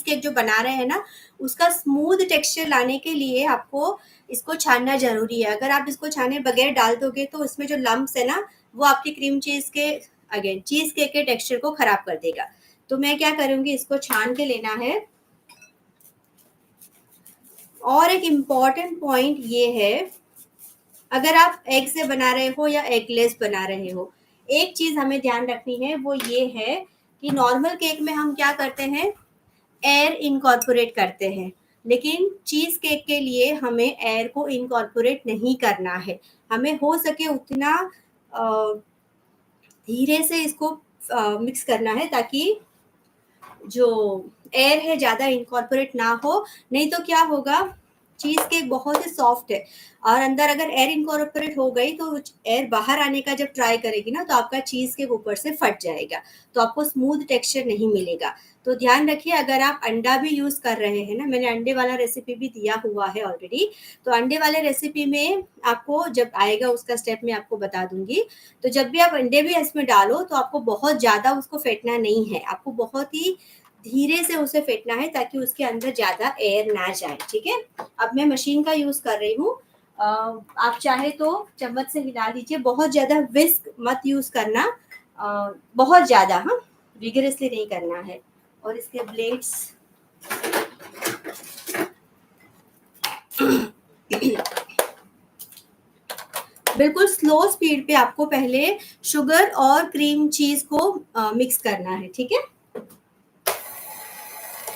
केक जो बना रहे हैं ना, उसका स्मूथ टेक्सचर लाने के लिए आपको इसको छानना जरूरी है। अगर आप इसको छाने बगैर डाल दोगे तो इसमें जो लम्ब्स है ना, वो आपकी क्रीम चीज के, अगेन चीज केक के टेक्सचर को खराब कर देगा। तो मैं क्या करूंगी, इसको छान के लेना है। और एक इम्पॉर्टेंट पॉइंट ये है, अगर आप एग से बना रहे हो या एगलेस बना रहे हो, एक चीज हमें ध्यान रखनी है, वो ये है कि नॉर्मल केक में हम क्या करते हैं, एयर इनकॉर्पोरेट करते हैं, लेकिन चीज केक के लिए हमें एयर को इनकॉर्पोरेट नहीं करना है। हमें हो सके उतना धीरे से इसको मिक्स करना है, ताकि जो एयर है ज़्यादा इनकॉर्पोरेट ना हो। नहीं तो क्या होगा, चीज़ केक बहुत ही सॉफ्ट है, और अंदर अगर एयर इनकॉर्पोरेट हो गई तो एयर बाहर आने का जब ट्राई करेगी ना, तो आपका चीज़ केक ऊपर से फट जाएगा, तो आपको स्मूथ टेक्सचर नहीं मिलेगा। तो ध्यान रखिए, अगर आप अंडा भी यूज़ कर रहे हैं ना, मैंने अंडे वाला रेसिपी भी दिया हुआ है ऑलरेडी, तो अंडे वाले रेसिपी में आपको जब आएगा उसका स्टेप मैं आपको बता दूंगी। तो जब भी आप अंडे भी इसमें डालो, तो आपको बहुत ज़्यादा उसको फेंटना नहीं है, आपको बहुत ही धीरे से उसे फेंटना है ताकि उसके अंदर ज़्यादा एयर ना जाए, ठीक है। अब मैं मशीन का यूज़ कर रही हूँ। आप चाहे तो चम्मच से हिला दीजिए, बहुत ज़्यादा विस्क मत यूज़ करना, बहुत ज़्यादा, हाँ, विगरसली नहीं करना है। और इसके ब्लेड्स बिल्कुल स्लो स्पीड पे आपको पहले शुगर और क्रीम चीज़ को मिक्स करना है, ठीक है।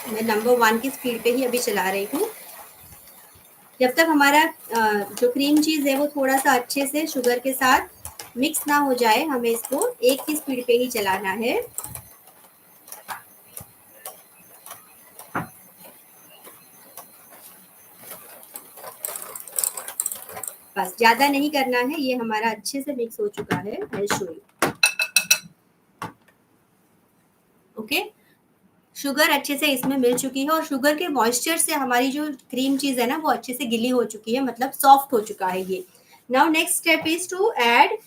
मैं नंबर 1 की स्पीड पे ही अभी चला रही हूँ। जब तक हमारा जो क्रीम चीज़ है वो थोड़ा-सा अच्छे से शुगर के साथ मिक्स ना हो जाए, हमें इसको 1 की स्पीड पे ही चलाना है। बस ज़्यादा नहीं करना है, ये हमारा अच्छे से मिक्स हो चुका है। आई will show you. Okay, sugar अच्छे से इसमें मिल चुकी है और शुगर के मॉइस्चर से हमारी जो क्रीम चीज़ है ना वो अच्छे से गिली हो चुकी है, मतलब सॉफ्ट हो चुका है ये। Now next step is to add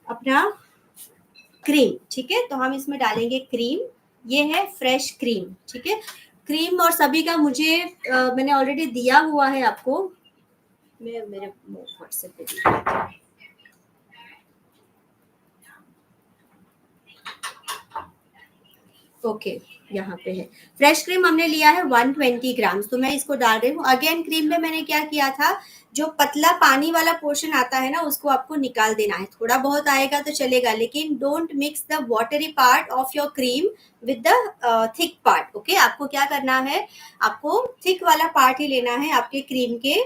अपना क्रीम, ठीक है। तो हम इसमें डालेंगे क्रीम, ये है फ्रेश क्रीम, ठीक है। क्रीम और सभी का मुझे मैंने ऑलरेडी दिया हुआ है आपको, मैं मेरे व्हाट्सएप पे दी। ओके, यहाँ पे है फ्रेश क्रीम, हमने लिया है 120 ग्राम्स। तो मैं इसको डाल रही हूँ। अगेन क्रीम में मैंने क्या किया था, जो पतला पानी वाला पोर्शन आता है ना उसको आपको निकाल देना है। थोड़ा बहुत आएगा तो चलेगा, लेकिन don't mix the watery part of your cream with the thick part. Okay, आपको क्या करना है, आपको थिक वाला पार्ट ही लेना है आपके क्रीम के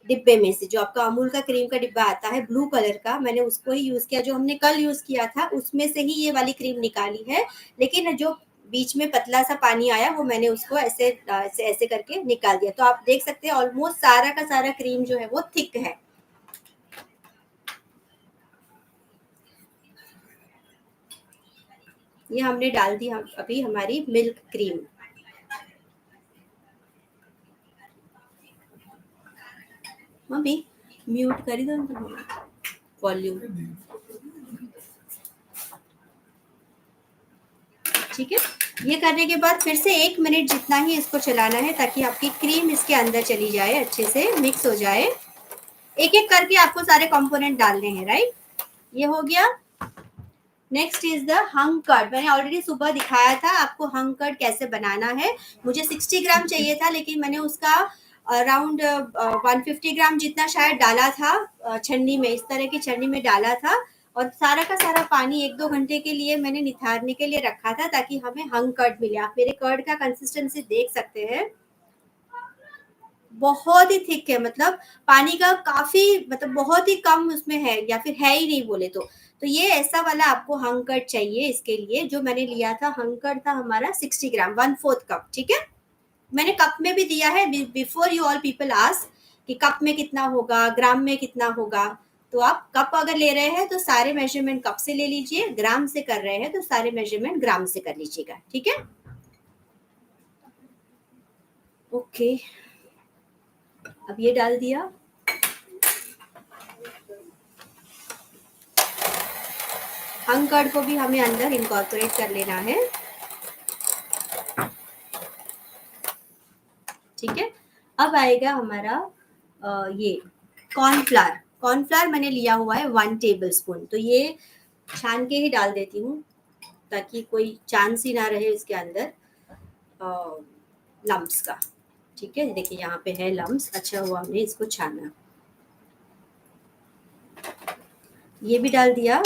डिब्बे में से। जो आपका अमूल का क्रीम का डिब्बा आता है ब्लू कलर का, मैंने उसको ही यूज किया। जो हमने कल यूज किया था उसमें से ही ये वाली क्रीम निकाली है, लेकिन जो बीच में पतला सा पानी आया वो मैंने उसको ऐसे ऐसे ऐसे करके निकाल दिया। तो आप देख सकते हैं ऑलमोस्ट सारा का सारा क्रीम जो है वो थिक है। ये हमने डाल दी अभी हमारी मिल्क क्रीम। मम्मी म्यूट करी दो वॉल्यूम, ठीक है। ये करने के बाद फिर से 1 मिनट जितना ही इसको चलाना है ताकि आपकी क्रीम इसके अंदर चली जाए, अच्छे से मिक्स हो जाए। एक एक करके आपको सारे कंपोनेंट डालने हैं, राइट। ये हो गया। Next is the hung curd. मैंने ऑलरेडी सुबह दिखाया था आपको हंग कर्ड कैसे बनाना है। मुझे 60 ग्राम चाहिए था, लेकिन मैंने उसका अराउंड 150 ग्राम जितना शायद डाला था छन्नी में, इस तरह की छन्नी में डाला था। और सारा का सारा पानी 1-2 घंटे के लिए मैंने निथारने के लिए रखा था ताकि हमें हंग कर्ड मिले। आप मेरे कर्ड का कंसिस्टेंसी देख सकते हैं, बहुत ही थिक है, मतलब पानी का काफी, मतलब बहुत ही कम उसमें है या फिर है ही नहीं बोले तो ये ऐसा वाला आपको हंकर्ड चाहिए। इसके लिए जो मैंने लिया था हंकर्ड था हमारा 60 ग्राम, 1/4 कप, ठीक है। मैंने कप में भी दिया है, before you all people ask कि कप में कितना होगा, ग्राम में कितना होगा। तो आप कप अगर ले रहे हैं तो सारे मेजरमेंट कप से ले लीजिए, ग्राम से कर रहे हैं तो सारे मेजरमेंट ग्राम से कर लीजिएगा, ठीक है। ओके, अब ये डाल दिया। हंग कर्ड को भी हमें अंदर इनकॉर्पोरेट कर लेना है, ठीक है। अब आएगा हमारा ये कॉर्नफ्लावर। कॉर्नफ्लावर मैंने लिया हुआ है 1 टेबल स्पून। तो ये छान के ही डाल देती हूँ ताकि कोई चांस ही ना रहे इसके अंदर लम्स का, ठीक है। देखिए यहाँ पे है लम्स, अच्छा हुआ हमने इसको छाना। ये भी डाल दिया।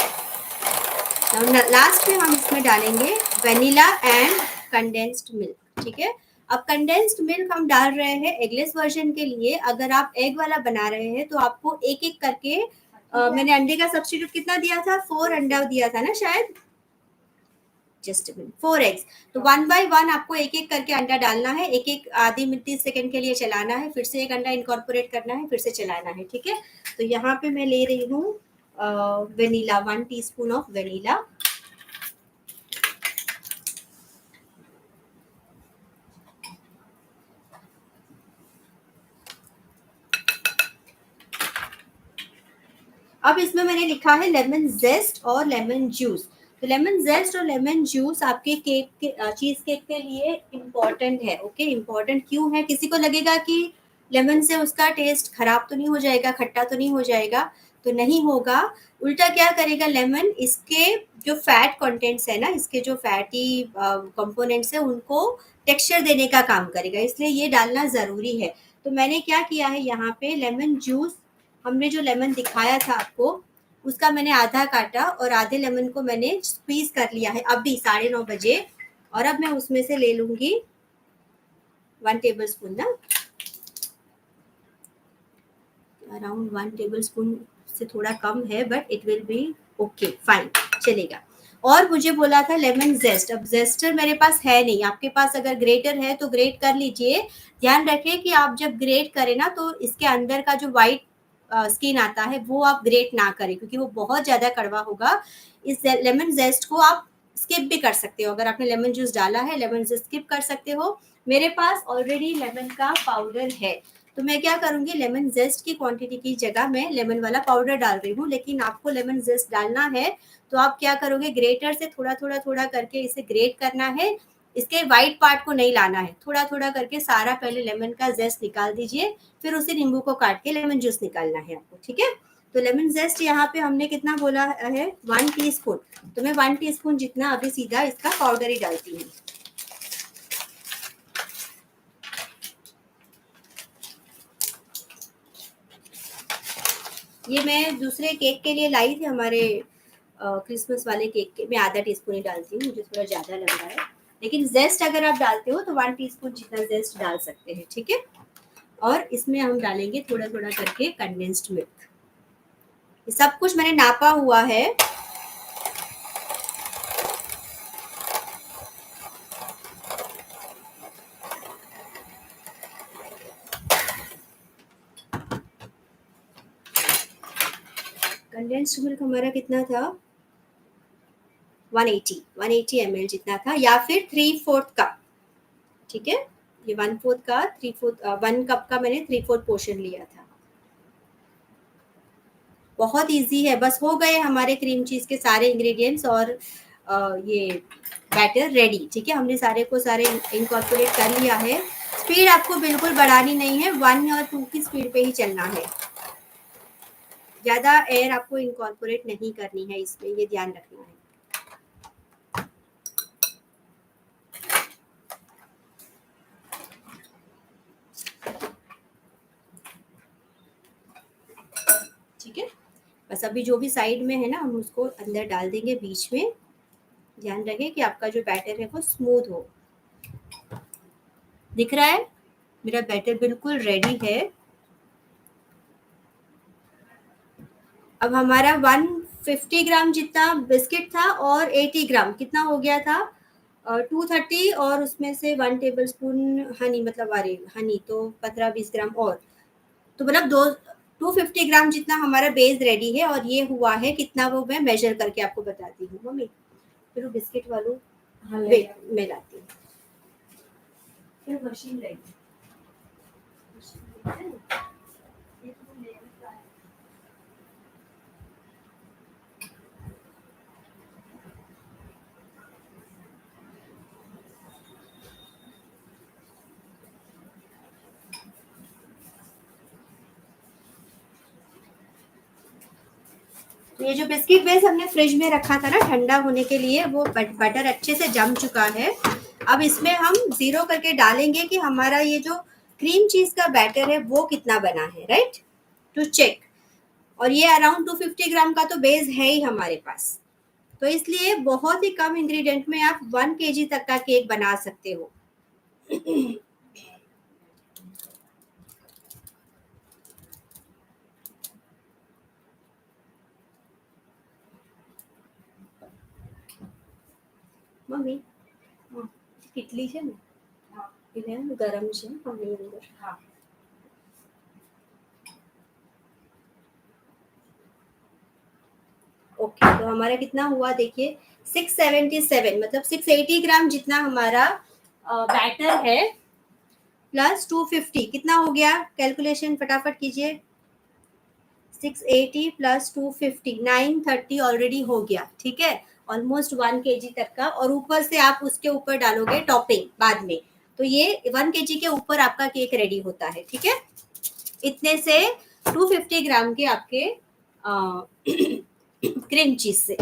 लास्ट में हम इसमें डालेंगे वेनिला एंड कंडेंस्ड मिल्क, ठीक है। अब कंडेंस्ड मिल्क हम डाल रहे हैं एगलेस वर्जन के लिए। अगर आप एग वाला बना रहे हैं तो आपको एक एक करके मैंने अंडे का सब्स्टिट्यूट कितना दिया था, 4 अंडा दिया था ना शायद, जस्ट 4 एग्स। तो 1 बाय 1 आपको एक एक करके अंडा डालना है, एक एक आधी 30 सेकंड के लिए चलाना है, फिर से एक अंडा इनकॉर्पोरेट करना है, फिर से चलाना है, ठीक है। तो यहाँ पे मैं ले रही हूँ वेनिला, 1 टीस्पून ऑफ वेनिला। अब इसमें मैंने लिखा है लेमन जेस्ट और लेमन जूस। तो लेमन जेस्ट और लेमन जूस आपके केक के चीज केक के लिए इम्पोर्टेंट है। ओके, इम्पोर्टेंट क्यों है? किसी को लगेगा कि लेमन से उसका टेस्ट खराब तो नहीं हो जाएगा, खट्टा तो नहीं हो जाएगा, तो नहीं होगा। उल्टा क्या करेगा लेमन, इसके जो फैट कंटेंट्स है ना, इसके जो फैटी कंपोनेंट्स है उनको टेक्सचर देने का काम करेगा, इसलिए ये डालना ज़रूरी है। तो मैंने क्या किया है यहाँ पे, लेमन जूस हमने जो लेमन दिखाया था आपको उसका मैंने आधा काटा और आधे लेमन को मैंने स्क्वीज कर लिया है अभी 9:30 बजे। और अब मैं उसमें से ले लूंगी 1 टेबल स्पून ना, अराउंड 1 टेबल स्पून से थोड़ा कम है, but it will B okay, fine, चलेगा। और मुझे बोला था लेमन जेस्ट, अब जेस्टर मेरे पास है नहीं, आपके पास अगर ग्रेटर है तो ग्रेट कर लीजिए। ध्यान रखें कि आप जब ग्रेट करें ना तो इसके अंदर का जो वाइट स्किन आता है वो आप ग्रेट ना करें, क्योंकि वो बहुत ज़्यादा कड़वा होगा। इस लेमन जेस्ट को आप स्किप भी कर सकते हो, अगर आपने लेमन जूस डाला है लेमन जूस स्किप कर सकते हो। मेरे पास ऑलरेडी लेमन का पाउडर है, तो मैं क्या करूंगी, लेमन जेस्ट की क्वांटिटी की जगह मैं लेमन वाला पाउडर डाल रही हूँ। लेकिन आपको लेमन जेस्ट डालना है तो आप क्या करोगे, ग्रेटर से थोड़ा थोड़ा थोड़ा करके इसे ग्रेट करना है, इसके वाइट पार्ट को नहीं लाना है, थोड़ा थोड़ा करके सारा पहले लेमन का जेस्ट निकाल दीजिए, फिर उसे नींबू को काट के लेमन जूस निकालना है आपको, ठीक है। तो लेमन जेस्ट यहाँ पे हमने कितना बोला है, 1 टीस्पून, तो मैं 1 टीस्पून जितना अभी सीधा इसका पाउडर ही डालती हूँ। ये मैं दूसरे केक के लिए लाई थी, हमारे क्रिसमस वाले केक के, मैं आधा टीस्पून ही डालती हूँ, मुझे थोड़ा ज़्यादा लग रहा है। लेकिन जेस्ट अगर आप डालते हो तो 1 टीस्पून जितना जेस्ट डाल सकते हैं, ठीक है। और इसमें हम डालेंगे थोड़ा थोड़ा करके कंडेंस्ड मिल्क। ये सब कुछ मैंने नापा हुआ है। कंडेंस्ड मिल्क हमारा कितना था, 180 ml जितना था, या फिर 3/4 कप, ठीक है। ये 1/4 का 3/4 1 कप का मैंने 3/4 पोर्शन लिया था। बहुत इजी है, बस हो गए हमारे क्रीम चीज के सारे इंग्रेडिएंट्स और ये बैटर रेडी, ठीक है। हमने सारे को सारे इनकॉर्पोरेट कर लिया है। स्पीड आपको बिल्कुल बढ़ानी नहीं है, 1 और 2 की स्पीड पे ही चलना है, ज्यादा एयर आपको इनकॉर्पोरेट नहीं करनी है इसमें, ये ध्यान रखना है। ठीक है, बस अभी जो भी साइड में है ना हम उसको अंदर डाल देंगे बीच में। ध्यान रखें कि आपका जो बैटर है वो स्मूथ हो। दिख रहा है मेरा बैटर बिल्कुल रेडी है। अब हमारा 150 ग्राम जितना बिस्किट था और 80 ग्राम कितना हो गया था, 230, और उसमें से 1 टेबल स्पून हनी, मतलब अरे हनी तो 15-20 ग्राम और, तो मतलब 250 ग्राम जितना हमारा बेस रेडी है। और ये हुआ है कितना वो मैं मेजर करके आपको बताती हूँ मम्मी, फिर वो बिस्किट वालों, हाँ वेट मैं लाती हूँ, फिर मशीन रहेगी। तो ये जो बिस्किट बेस हमने फ्रिज में रखा था ना ठंडा होने के लिए, वो बटर अच्छे से जम चुका है। अब इसमें हम जीरो करके डालेंगे कि हमारा ये जो क्रीम चीज का बैटर है वो कितना बना है, राइट, टू चेक। और ये अराउंड 250 ग्राम का तो बेस है ही हमारे पास, तो इसलिए बहुत ही कम इंग्रेडिएंट में आप 1 kg तक का केक बना सकते हो। મમ્મી કેટલી છે ને, એટલે ગરમ છે પાણી અંદર। ओके, तो हमारा कितना हुआ देखिए, 677, मतलब 680 ग्राम जितना हमारा बैटर है, प्लस 250 कितना हो गया, कैलकुलेशन फटाफट कीजिए। 680 प्लस 250 930 ऑलरेडी हो गया, ठीक है। ऑलमोस्ट 1 kg तक का, और ऊपर से आप उसके ऊपर डालोगे टॉपिंग बाद में, तो ये 1 kg के ऊपर आपका केक रेडी होता है। ठीक है, इतने से 250 ग्राम के आपके क्रीम चीज से।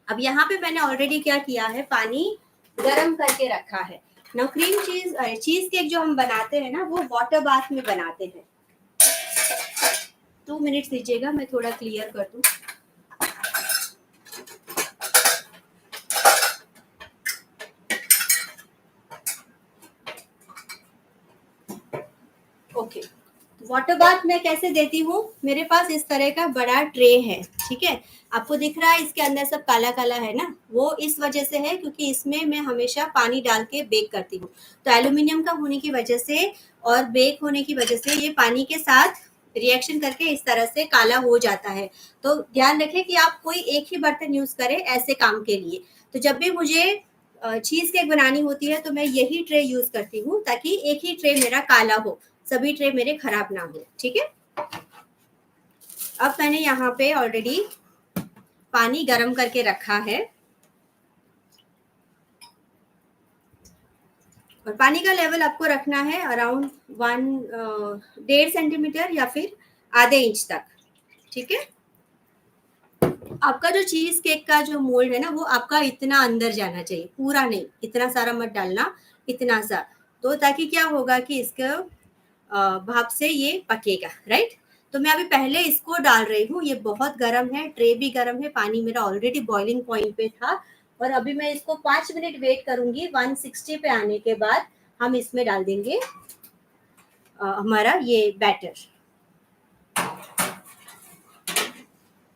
अब यहाँ पे मैंने ऑलरेडी क्या किया है, पानी गरम करके रखा है ना। क्रीम चीज केक जो हम बनाते हैं ना, वो वाटर बाथ में बनाते हैं। 2 मिनट दीजिएगा, मैं थोड़ा क्लियर कर दूं। ओके, वाटर बाथ मैं कैसे देती हूँ, मेरे पास इस तरह का बड़ा ट्रे है। ठीक है, आपको दिख रहा है इसके अंदर सब काला काला है ना, वो इस वजह से है क्योंकि इसमें मैं हमेशा पानी डाल के बेक करती हूँ। तो एल्यूमिनियम का होने की वजह से और बेक होने की वजह से ये पानी के साथ रिएक्शन करके इस तरह से काला हो जाता है। तो ध्यान रखें कि आप कोई एक ही बर्तन यूज करें ऐसे काम के लिए। तो जब भी मुझे चीज केक बनानी होती है तो मैं यही ट्रे यूज करती हूँ, ताकि एक ही ट्रे मेरा काला हो, सभी ट्रे मेरे खराब ना हो। ठीक है, अब मैंने यहाँ पे ऑलरेडी पानी गर्म करके रखा है, और पानी का लेवल आपको रखना है अराउंड 1.5 सेंटीमीटर या फिर आधे इंच तक। ठीक है, आपका जो चीज केक का जो मोल्ड है ना, वो आपका इतना अंदर जाना चाहिए, पूरा नहीं, इतना सारा मत डालना, इतना सा। तो ताकि क्या होगा कि इसका भाप से ये पकेगा, राइट। तो मैं अभी पहले इसको डाल रही हूँ, ये बहुत गर्म है, ट्रे भी गर्म है, पानी मेरा ऑलरेडी बॉइलिंग पॉइंट पे था। और अभी मैं इसको 5 मिनट वेट करूंगी। 160 पे आने के बाद हम इसमें डाल देंगे हमारा ये बैटर।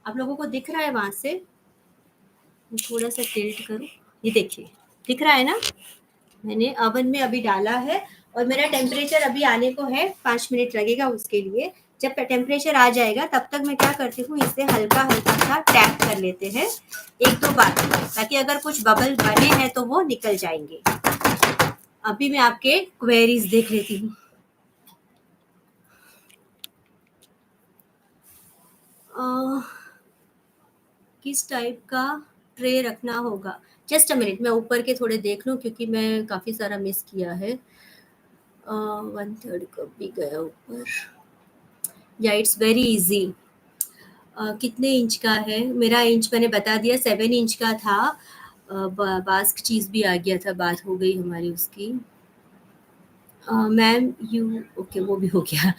आप लोगों को दिख रहा है वहां से, थोड़ा सा टिल्ट करूं, ये देखिए दिख रहा है ना। मैंने ओवन में अभी डाला है, और मेरा टेम्परेचर अभी आने को है, 5 मिनट लगेगा उसके लिए। जब टेम्परेचर आ जाएगा तब तक मैं क्या करती हूँ, इसे हल्का हल्का सा टैप कर लेते हैं 1-2 बार, ताकि अगर कुछ बबल बने हैं तो वो निकल जाएंगे। अभी मैं आपके क्वेरीज देख लेती हूँ। किस टाइप का ट्रे रखना होगा, जस्ट अ मिनट, मैं ऊपर के थोड़े देख लूँ क्योंकि मैं काफ़ी सारा मिस किया है। 1/3 कप भी गया ऊपर। या इट्स वेरी इजी। कितने इंच का है मेरा, इंच मैंने बता दिया, 7 इंच का था। बास्क चीज़ भी आ गया था, बात हो गई हमारी उसकी। मैम यू, ओके वो भी हो गया।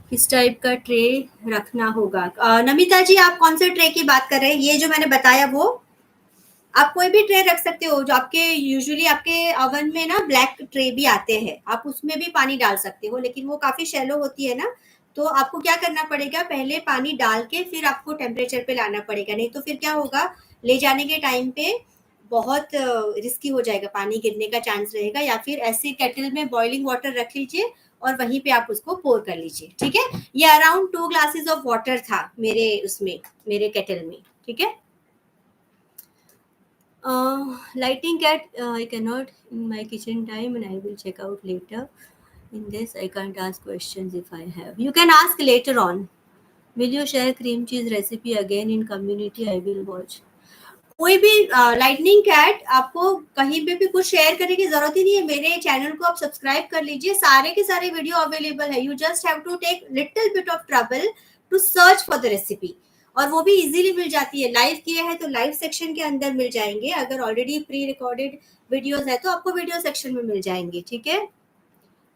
किस टाइप का ट्रे रखना होगा, नमिता जी आप कौन से ट्रे की बात कर रहे हैं, ये जो मैंने बताया वो? आप कोई भी ट्रे रख सकते हो, जो आपके यूजुअली आपके ओवन में ना ब्लैक ट्रे भी आते हैं, आप उसमें भी पानी डाल सकते हो, लेकिन वो काफी शैलो होती है ना। तो आपको क्या करना पड़ेगा, पहले पानी डाल के फिर आपको टेम्परेचर पे लाना पड़ेगा, नहीं तो फिर क्या होगा, ले जाने के टाइम पे बहुत रिस्की हो जाएगा, पानी गिरने का चांस रहेगा। या फिर ऐसे केटल में बॉइलिंग वाटर रख लीजिए और वहीं पे आप उसको पोर कर लीजिए। ठीक है, ये अराउंड 2 ग्लासेस ऑफ वाटर था मेरे उसमें, मेरे केटल में। ठीक है, lighting cat, I cannot in my kitchen time and I will check out later. In this, I can't ask questions if I have. You can ask later on. Will you share cream cheese recipe again in community? I will watch. कोई भी lightning cat आपको कहीं पे भी कुछ share करने की जरूरत ही नहीं है, मेरे चैनल को आप सब्सक्राइब कर लीजिए, सारे के सारे वीडियो अवेलेबल है। You just have to take little bit of trouble to search for the recipe, और वो भी इजीली मिल जाती है। लाइव किए हैं तो लाइव सेक्शन के अंदर मिल जाएंगे, अगर ऑलरेडी प्री रिकॉर्डेड वीडियोस है तो आपको वीडियो सेक्शन में मिल जाएंगे। ठीक है,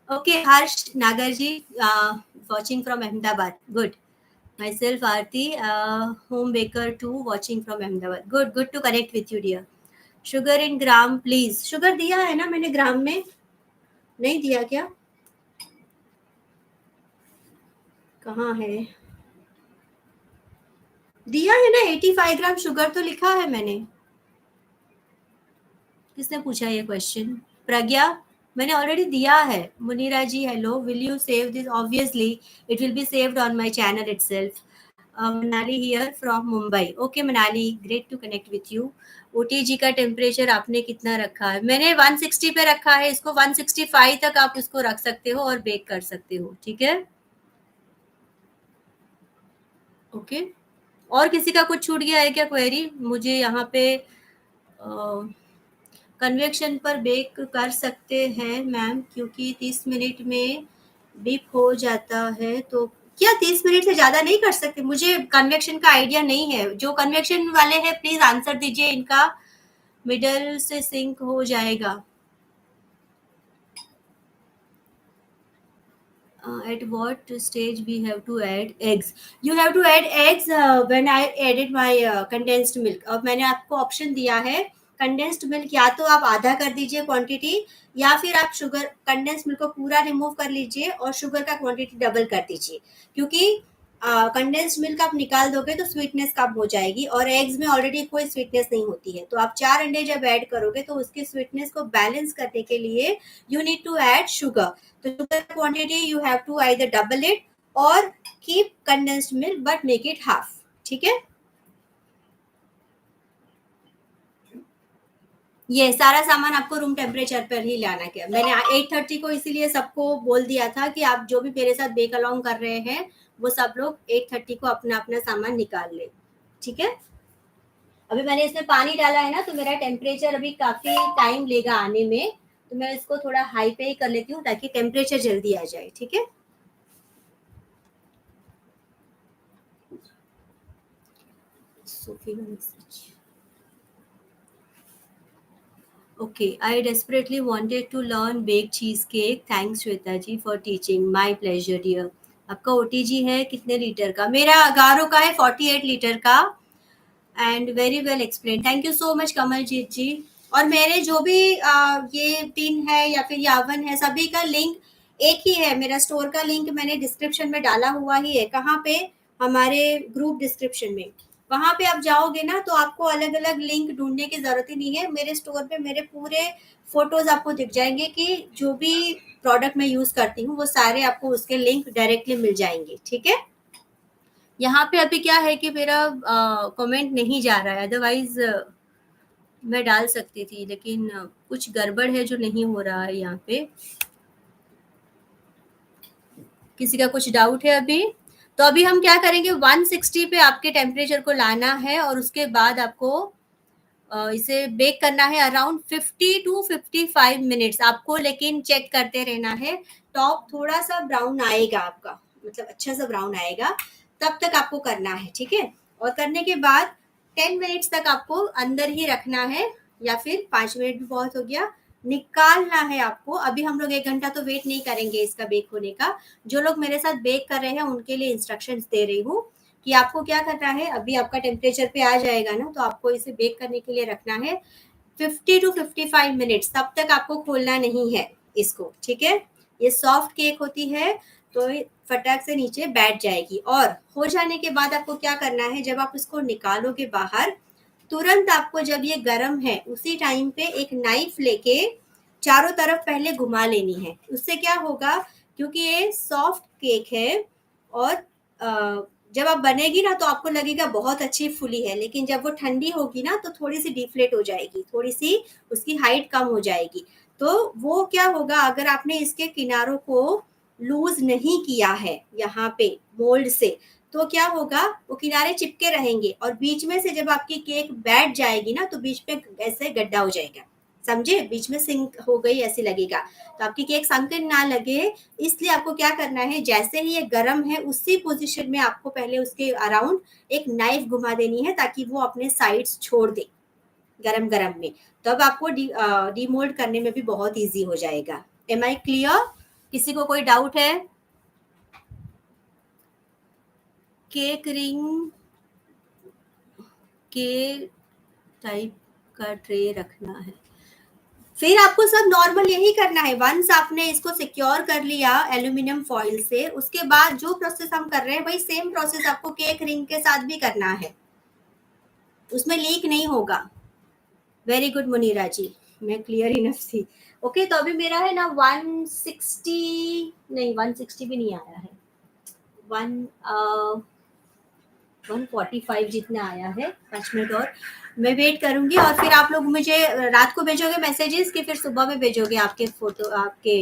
okay Harsh Nagar ji watching from Ahmedabad, good. Myself Aarti, home baker too, watching from Ahmedabad. Good, good to connect with you, dear. Sugar in gram, please. Sugar दिया है ना मैंने ग्राम में, नहीं दिया क्या? कहाँ है? दिया है ना, 85 ग्राम शुगर तो लिखा है मैंने। किसने पूछा ये क्वेश्चन? प्रज्ञा, मैंने ऑलरेडी दिया है। Munira ji hello, will you save this? Obviously it will be saved on my channel itself. Manali here from Mumbai. Okay Manali, great to connect with you. OTG का टेम्परेचर आपने कितना रखा है? मैंने 160 पे रखा है इसको, 165 तक आप इसको रख सकते हो और बेक कर सकते हो। ठीक है, ओके और किसी का कुछ छूट गया है क्या क्वेरी? मुझे यहाँ पे कन्वेक्शन पर बेक कर सकते हैं मैम, क्योंकि 30 मिनट में बीप हो जाता है, तो क्या 30 मिनट से ज़्यादा नहीं कर सकते? मुझे कन्वेक्शन का आइडिया नहीं है। जो कन्वेक्शन वाले हैं प्लीज़ आंसर दीजिए, इनका मिडल से सिंक हो जाएगा। At what stage we have to add eggs? You have to add eggs when I added my condensed milk. अब मैंने आपको ऑप्शन दिया है कंडेंस्ड मिल्क, या तो आप आधा कर दीजिए क्वांटिटी, या फिर आप शुगर कंडेंस्ड मिल्क को पूरा रिमूव कर लीजिए और शुगर का क्वांटिटी डबल कर दीजिए, क्योंकि कंडेंस्ड मिल्क आप निकाल दोगे तो स्वीटनेस कम हो जाएगी, और एग्स में ऑलरेडी कोई स्वीटनेस नहीं होती है। तो आप 4 अंडे जब ऐड करोगे तो उसकी स्वीटनेस को बैलेंस करने के लिए you need to add sugar. तो sugar quantity you have to either double it or keep condensed milk but make it half। ठीक है, ये सारा सामान आपको रूम टेम्परेचर पर ही लाना है। मैंने 8:30 को इसीलिए सबको बोल दिया था कि आप जो भी मेरे साथ बेक अलोंग कर रहे हैं वो सब लोग 8:30 को अपना अपना सामान निकाल ले। ठीक है, अभी मैंने इसमें पानी डाला है ना, तो मेरा टेम्परेचर अभी काफ़ी टाइम लेगा आने में, तो मैं इसको थोड़ा हाई पे ही कर लेती हूँ ताकि टेम्परेचर जल्दी आ जाए। ठीक है, Sophie message. Okay, I desperately wanted to learn bake cheesecake. Thanks Shweta ji for teaching. My pleasure dear. आपका OTG है कितने लीटर का? मेरा गारो का है 48 लीटर का, and very well explain. Thank you so much Kamaljeet ji. और मेरे जो भी ये पिन है या फिर यावन है, सभी का लिंक एक ही है। मेरा स्टोर का लिंक मैंने डिस्क्रिप्शन में डाला हुआ ही है। कहाँ पे? हमारे ग्रुप डिस्क्रिप्शन में। वहाँ पे आप जाओगे ना तो आपको अलग अलग लिंक ढूंढने की जरूरत ही नहीं है। मेरे स्टोर पे मेरे पूरे फोटोज आपको दिख जाएंगे कि जो भी प्रोडक्ट मैं यूज करती हूँ वो सारे आपको उसके लिंक डायरेक्टली मिल जाएंगे। ठीक है, यहाँ पे अभी क्या है कि मेरा कमेंट नहीं जा रहा है, अदरवाइज मैं डाल सकती थी, लेकिन कुछ गड़बड़ है जो नहीं हो रहा है यहाँ पे। किसी का कुछ डाउट है अभी? तो अभी हम क्या करेंगे, 160 पे आपके टेम्परेचर को लाना है और उसके बाद आपको इसे बेक करना है अराउंड 50 टू 55 मिनट्स आपको, लेकिन चेक करते रहना है। टॉप थोड़ा सा ब्राउन आएगा आपका, मतलब अच्छा सा ब्राउन आएगा, तब तक आपको करना है। ठीक है, और करने के बाद 10 मिनट्स तक आपको अंदर ही रखना है, या फिर 5 मिनट भी बहुत हो गया, निकालना है आपको। अभी हम लोग 1 घंटा तो वेट नहीं करेंगे इसका बेक होने का। जो लोग मेरे साथ बेक कर रहे हैं उनके लिए इंस्ट्रक्शंस दे रही हूँ कि आपको क्या करना है। अभी आपका टेम्परेचर पे आ जाएगा ना, तो आपको इसे बेक करने के लिए रखना है 50 टू 55 मिनट्स, तब तक आपको खोलना नहीं है इसको। ठीक है, ये सॉफ्ट केक होती है तो फटाक से नीचे बैठ जाएगी। और हो जाने के बाद आपको क्या करना है, जब आप इसको निकालोगे बाहर, तुरंत आपको जब ये गर्म है उसी टाइम पे एक नाइफ लेके चारों तरफ पहले घुमा लेनी है। उससे क्या होगा, क्योंकि ये सॉफ्ट केक है और जब आप बनेगी ना तो आपको लगेगा बहुत अच्छी फुली है, लेकिन जब वो ठंडी होगी ना तो थोड़ी सी डिफ्लेट हो जाएगी, थोड़ी सी उसकी हाइट कम हो जाएगी। तो वो क्या होगा, अगर आपने इसके किनारों को लूज नहीं किया है यहाँ पे मोल्ड से, तो क्या होगा, वो किनारे चिपके रहेंगे और बीच में से जब आपकी केक बैठ जाएगी ना तो बीच में ऐसे गड्ढा हो जाएगा, समझे, बीच में सिंक हो गई ऐसे लगेगा, तो आपकी केक संकन ना लगे। इसलिए आपको क्या करना है, जैसे ही ये गर्म है उसी पोजीशन में आपको पहले उसके अराउंड एक नाइफ घुमा देनी है ताकि वो अपने साइड्स छोड़ दे गरम गरम में। तब आपको डीमोल्ड करने में भी बहुत इजी हो जाएगा। Am I clear? किसी को कोई डाउट है? केक रिंग के टाइप का ट्रे रखना है, फिर आपको सब नॉर्मल यही करना है। वंस आपने इसको सिक्योर कर लिया एल्यूमिनियम फॉइल से, उसके बाद जो प्रोसेस हम कर रहे हैं वही सेम प्रोसेस आपको केक रिंग के साथ भी करना है, उसमें लीक नहीं होगा। वेरी गुड मुनीरा जी, मैं क्लियर इनफ थी। ओके, तो अभी मेरा है ना 160, नहीं 160 भी नहीं आया है, 145 जितना आया है। 5 मिनट और मैं वेट करूंगी, और फिर आप लोग मुझे रात को भेजोगे मैसेजेस कि फिर सुबह में भेजोगे आपके फोटो, आपके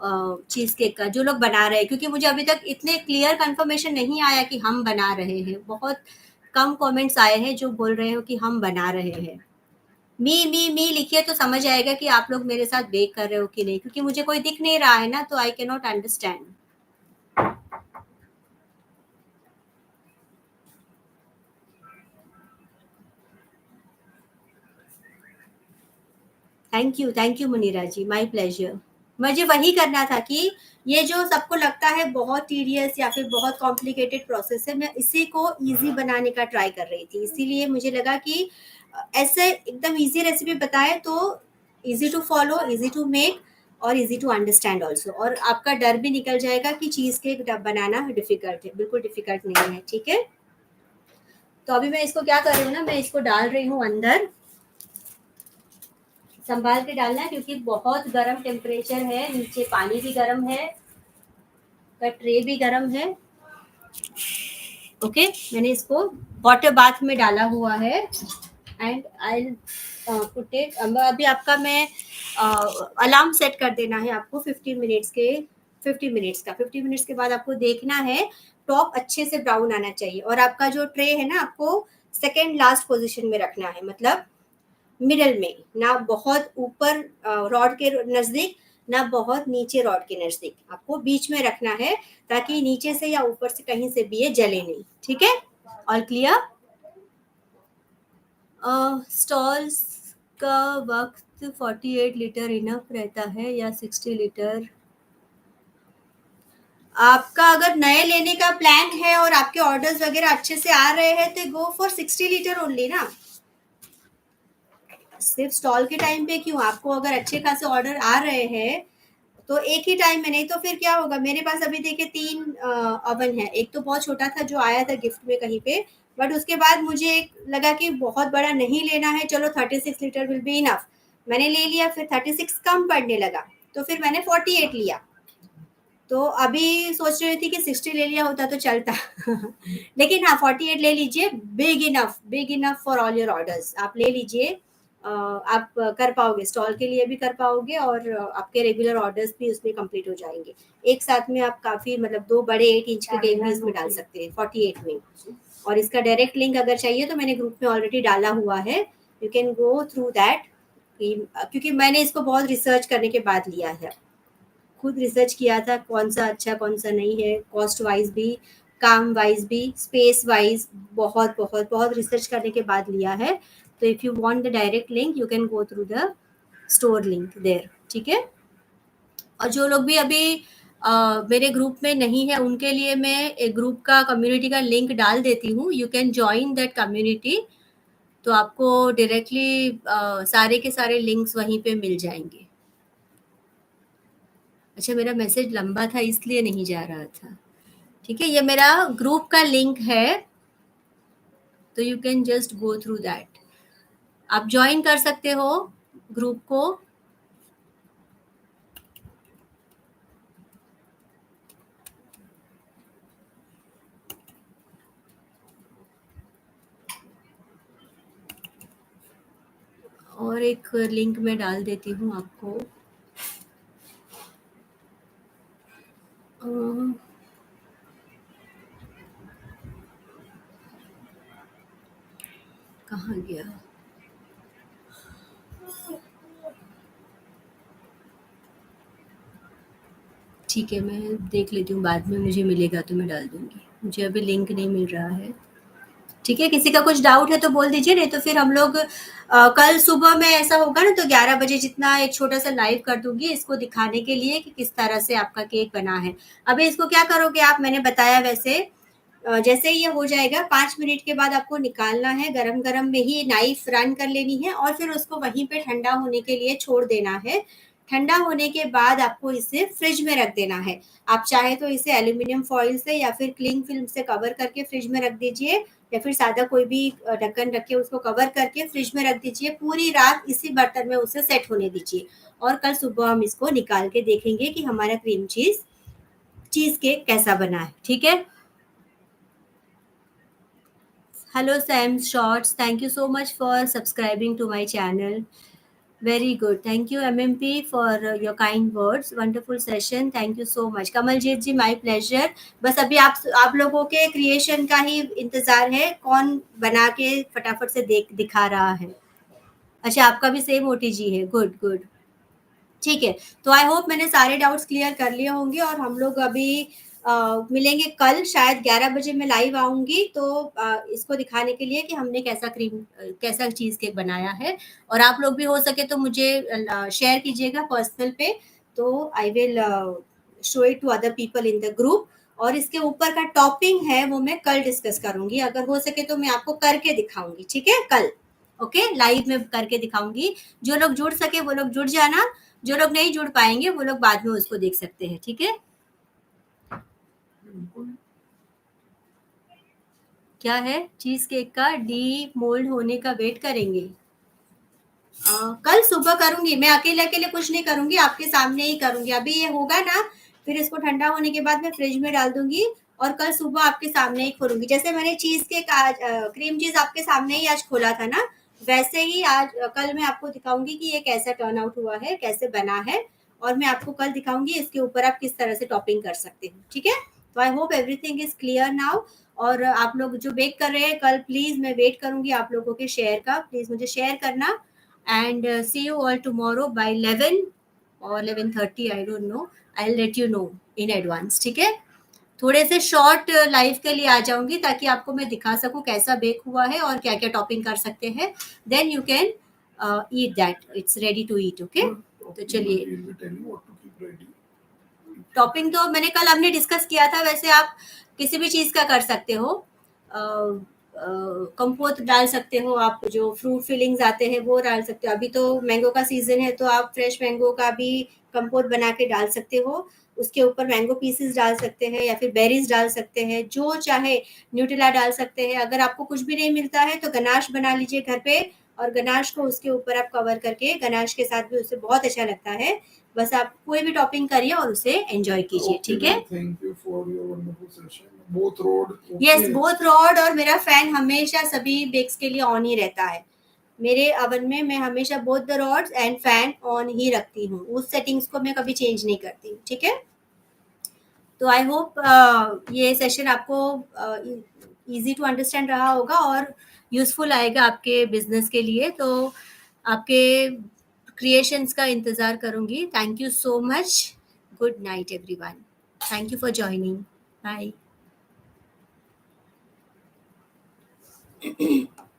चीज़ केक का, जो लोग बना रहे हैं, क्योंकि मुझे अभी तक इतने क्लियर कंफर्मेशन नहीं आया कि हम बना रहे हैं। बहुत कम कमेंट्स आए हैं जो बोल रहे हो कि हम बना रहे हैं। मी लिखिए तो समझ आएगा कि आप लोग मेरे साथ बेक कर रहे हो कि नहीं, क्योंकि मुझे कोई दिख नहीं रहा है ना, तो I can not understand. Thank you Munira ji, my pleasure. मुझे वही करना था कि ये जो सबको लगता है बहुत टीडियस या फिर बहुत कॉम्प्लिकेटेड प्रोसेस है, मैं इसी को इजी बनाने का ट्राई कर रही थी। इसीलिए मुझे लगा कि ऐसे एकदम इजी रेसिपी बताए तो easy to follow, easy to make और इजी टू अंडरस्टैंड ऑल्सो, और आपका डर भी निकल जाएगा कि चीज़ केक बनाना डिफिकल्ट है। बिल्कुल डिफिकल्ट नहीं है, ठीक है। तो अभी मैं इसको क्या कर रही हूँ ना, मैं इसको डाल रही हूँ अंदर। संभाल के डालना है क्योंकि बहुत गर्म टेम्परेचर है, नीचे पानी भी गर्म है, का ट्रे भी गर्म है। ओके, मैंने इसको वाटर बाथ में डाला हुआ है एंड आई पुट इट। अभी आपका मैं अलार्म सेट कर देना है आपको 15 मिनट्स के, 50 मिनट्स का। 50 मिनट्स के बाद आपको देखना है टॉप अच्छे से ब्राउन आना चाहिए, और आपका जो ट्रे है ना, आपको सेकेंड लास्ट पोजीशन में रखना है, मतलब मिडल में, ना बहुत ऊपर रॉड के नजदीक, ना बहुत नीचे रॉड के नजदीक, आपको बीच में रखना है, ताकि नीचे से या ऊपर से कहीं से भी ये जले नहीं। ठीक है, ऑल क्लियर। स्टॉल्स का वक्त 48 लीटर इनफ रहता है या 60 लीटर? आपका अगर नए लेने का प्लान है और आपके ऑर्डर्स वगैरह अच्छे से आ रहे हैं तो गो फॉर 60 लीटर ओनली ना। सिर्फ स्टॉल के टाइम पे क्यों, आपको अगर अच्छे खासे ऑर्डर आ रहे हैं तो एक ही टाइम में, नहीं तो फिर क्या होगा। मेरे पास अभी देखिए 3 अवन है। एक तो बहुत छोटा था जो आया था गिफ्ट में कहीं पे, बट उसके बाद मुझे एक लगा कि बहुत बड़ा नहीं लेना है, चलो 36 लीटर विल बी इनफ। मैंने ले लिया, फिर 36 कम पड़ने लगा, तो फिर मैंने 48 लिया। तो अभी सोच रही थी कि 60 ले लिया होता तो चलता लेकिन हाँ 48 ले लीजिए, big enough for all your orders. आप ले लीजिए, आप कर पाओगे, स्टॉल के लिए भी कर पाओगे और आपके रेगुलर ऑर्डर्स भी उसमें कंप्लीट हो जाएंगे। एक साथ में आप काफ़ी, मतलब 2 बड़े 8 इंच के केक भी इसमें डाल सकते हैं 48 में। और इसका डायरेक्ट लिंक अगर चाहिए तो मैंने ग्रुप में ऑलरेडी डाला हुआ है, you can go through that. क्योंकि मैंने इसको बहुत रिसर्च करने के बाद लिया है, खुद रिसर्च किया था कौन सा अच्छा कौन सा नहीं है, कॉस्ट वाइज भी, काम वाइज भी, स्पेस वाइज, बहुत बहुत बहुत रिसर्च करने के बाद लिया है। तो if you want the direct link you can go through the store link there, ठीक है। और जो लोग भी अभी मेरे ग्रुप में नहीं है उनके लिए मैं एक ग्रुप का, कम्युनिटी का लिंक डाल देती हूँ, you can join that community. तो आपको डायरेक्टली सारे के सारे लिंक्स वहीं पे मिल जाएंगे। अच्छा, मेरा मैसेज लंबा था इसलिए नहीं जा रहा था। ठीक है, ये मेरा ग्रुप का लिंक है, तो you can just go through that. आप ज्वाइन कर सकते हो ग्रुप को। और एक लिंक मैं डाल देती हूँ आपको। अ, कहाँ गया? ठीक है, मैं देख लेती हूँ, बाद में मुझे मिलेगा तो मैं डाल दूँगी। मुझे अभी लिंक नहीं मिल रहा है। ठीक है, किसी का कुछ डाउट है तो बोल दीजिए, नहीं तो फिर हम लोग कल सुबह में ऐसा होगा ना तो 11 बजे जितना एक छोटा सा लाइव कर दूंगी इसको दिखाने के लिए कि किस तरह से आपका केक बना है। अभी इसको क्या करोगे आप, मैंने बताया वैसे, जैसे ही ये हो जाएगा 5 मिनट के बाद आपको निकालना है, गरम गरम में ही नाइफ रन कर लेनी है और फिर उसको वहीं पे ठंडा होने के लिए छोड़ देना है। ठंडा होने के बाद आपको इसे फ्रिज में रख देना है। आप चाहे तो इसे एल्यूमिनियम फॉइल से या फिर क्लिंग फिल्म से कवर करके फ्रिज में रख दीजिए, या फिर सादा कोई भी ढक्कन रख के उसको कवर करके फ्रिज में रख दीजिए। पूरी रात इसी बर्तन में उसे सेट होने दीजिए, और कल सुबह हम इसको निकाल के देखेंगे कि हमारा क्रीम चीज केक कैसा बना है। ठीक है। Hello Sam Shorts, thank you so much for subscribing to my channel. Very good, thank you MMP for your kind words, wonderful session, thank you so much Kamaljeet ji, my pleasure. बस अभी आप लोगों के क्रिएशन का ही इंतजार है, कौन बना के फटाफट से दिखा रहा है। अच्छा, आपका भी सेम ओटीजी है, गुड गुड। ठीक है, तो आई होप मैंने सारे डाउट्स क्लियर कर लिए होंगे, और हम लोग अभी मिलेंगे कल शायद 11 बजे मैं लाइव आऊंगी, तो इसको दिखाने के लिए कि हमने कैसा चीज केक बनाया है। और आप लोग भी हो सके तो मुझे शेयर कीजिएगा पर्सनल पे, तो I will show it to other people in the group. और इसके ऊपर का टॉपिंग है वो मैं कल डिस्कस करूंगी, अगर हो सके तो मैं आपको करके दिखाऊंगी, ठीक है कल। ओके, लाइव में करके दिखाऊंगी। जो लोग जुड़ सके वो लोग जुड़ जाना, जो लोग नहीं जुड़ पाएंगे वो लोग बाद में उसको देख सकते हैं, ठीक है। क्या है, चीज केक का डी मोल्ड होने का वेट करेंगे। कल सुबह करूंगी, मैं अकेले अकेले कुछ नहीं करूंगी, आपके सामने ही करूंगी। अभी ये होगा ना, फिर इसको ठंडा होने के बाद मैं फ्रिज में डाल दूंगी, और कल सुबह आपके सामने ही खोलूंगी। जैसे मैंने चीज केक आज क्रीम चीज आपके सामने ही आज खोला था ना, वैसे ही आज कल मैं आपको दिखाऊंगी कि ये कैसा टर्न आउट हुआ है, कैसे बना है। और मैं आपको कल दिखाऊंगी इसके ऊपर आप किस तरह से टॉपिंग कर सकते हो, ठीक है। तो I hope everything is clear now. और आप लोग जो बेक कर रहे हैं कल, प्लीज मैं वेट करूंगी आप लोगों के शेयर का, प्लीज मुझे शेयर करना। And see you all tomorrow by 11 or 11:30, I don't know, I'll let you know in advance, ठीक है। थोड़े से शॉर्ट लाइव के लिए आ जाऊंगी ताकि आपको मैं दिखा सकूं कैसा बेक हुआ है और क्या क्या टॉपिंग कर सकते हैं, then you can eat that, it's ready to eat, okay. तो चलिए, टॉपिंग तो मैंने कल हमने डिस्कस किया था, वैसे आप किसी भी चीज का कर सकते हो। कंपोत डाल सकते हो आप, जो फ्रूट फीलिंग्स आते हैं वो डाल सकते हो। अभी तो मैंगो का सीजन है, तो आप फ्रेश मैंगो का भी कंपोत बना के डाल सकते हो। उसके ऊपर मैंगो पीसेस डाल सकते हैं या फिर बेरीज डाल सकते हैं, जो चाहे। न्यूट्रेला डाल सकते हैं। अगर आपको कुछ भी नहीं मिलता है तो गनाश बना लीजिए घर पे, और गनाश को उसके ऊपर आप कवर करके, गनाश के साथ भी उससे बहुत अच्छा लगता है। बस आप कोई भी टॉपिंग करिए और उसे एंजॉय कीजिए, ठीक है। Thank you for your wonderful session, both rod. Yes, both rod और मेरा फैन हमेशा सभी बेक्स के लिए ऑन ही रहता है। मेरे ओवन में मैं हमेशा both the rods and fan on ही रखती हूँ, उस सेटिंग्स को मैं कभी चेंज नहीं करती, ठीक है। तो आई होप ये सेशन आपको इजी टू अंडरस्टैंड रहा होगा और यूजफुल आएगा आपके बिजनेस के लिए। तो आपके क्रिएशंस का इंतजार करूंगी। Thank you so much, good night everyone, thank you for joining, bye.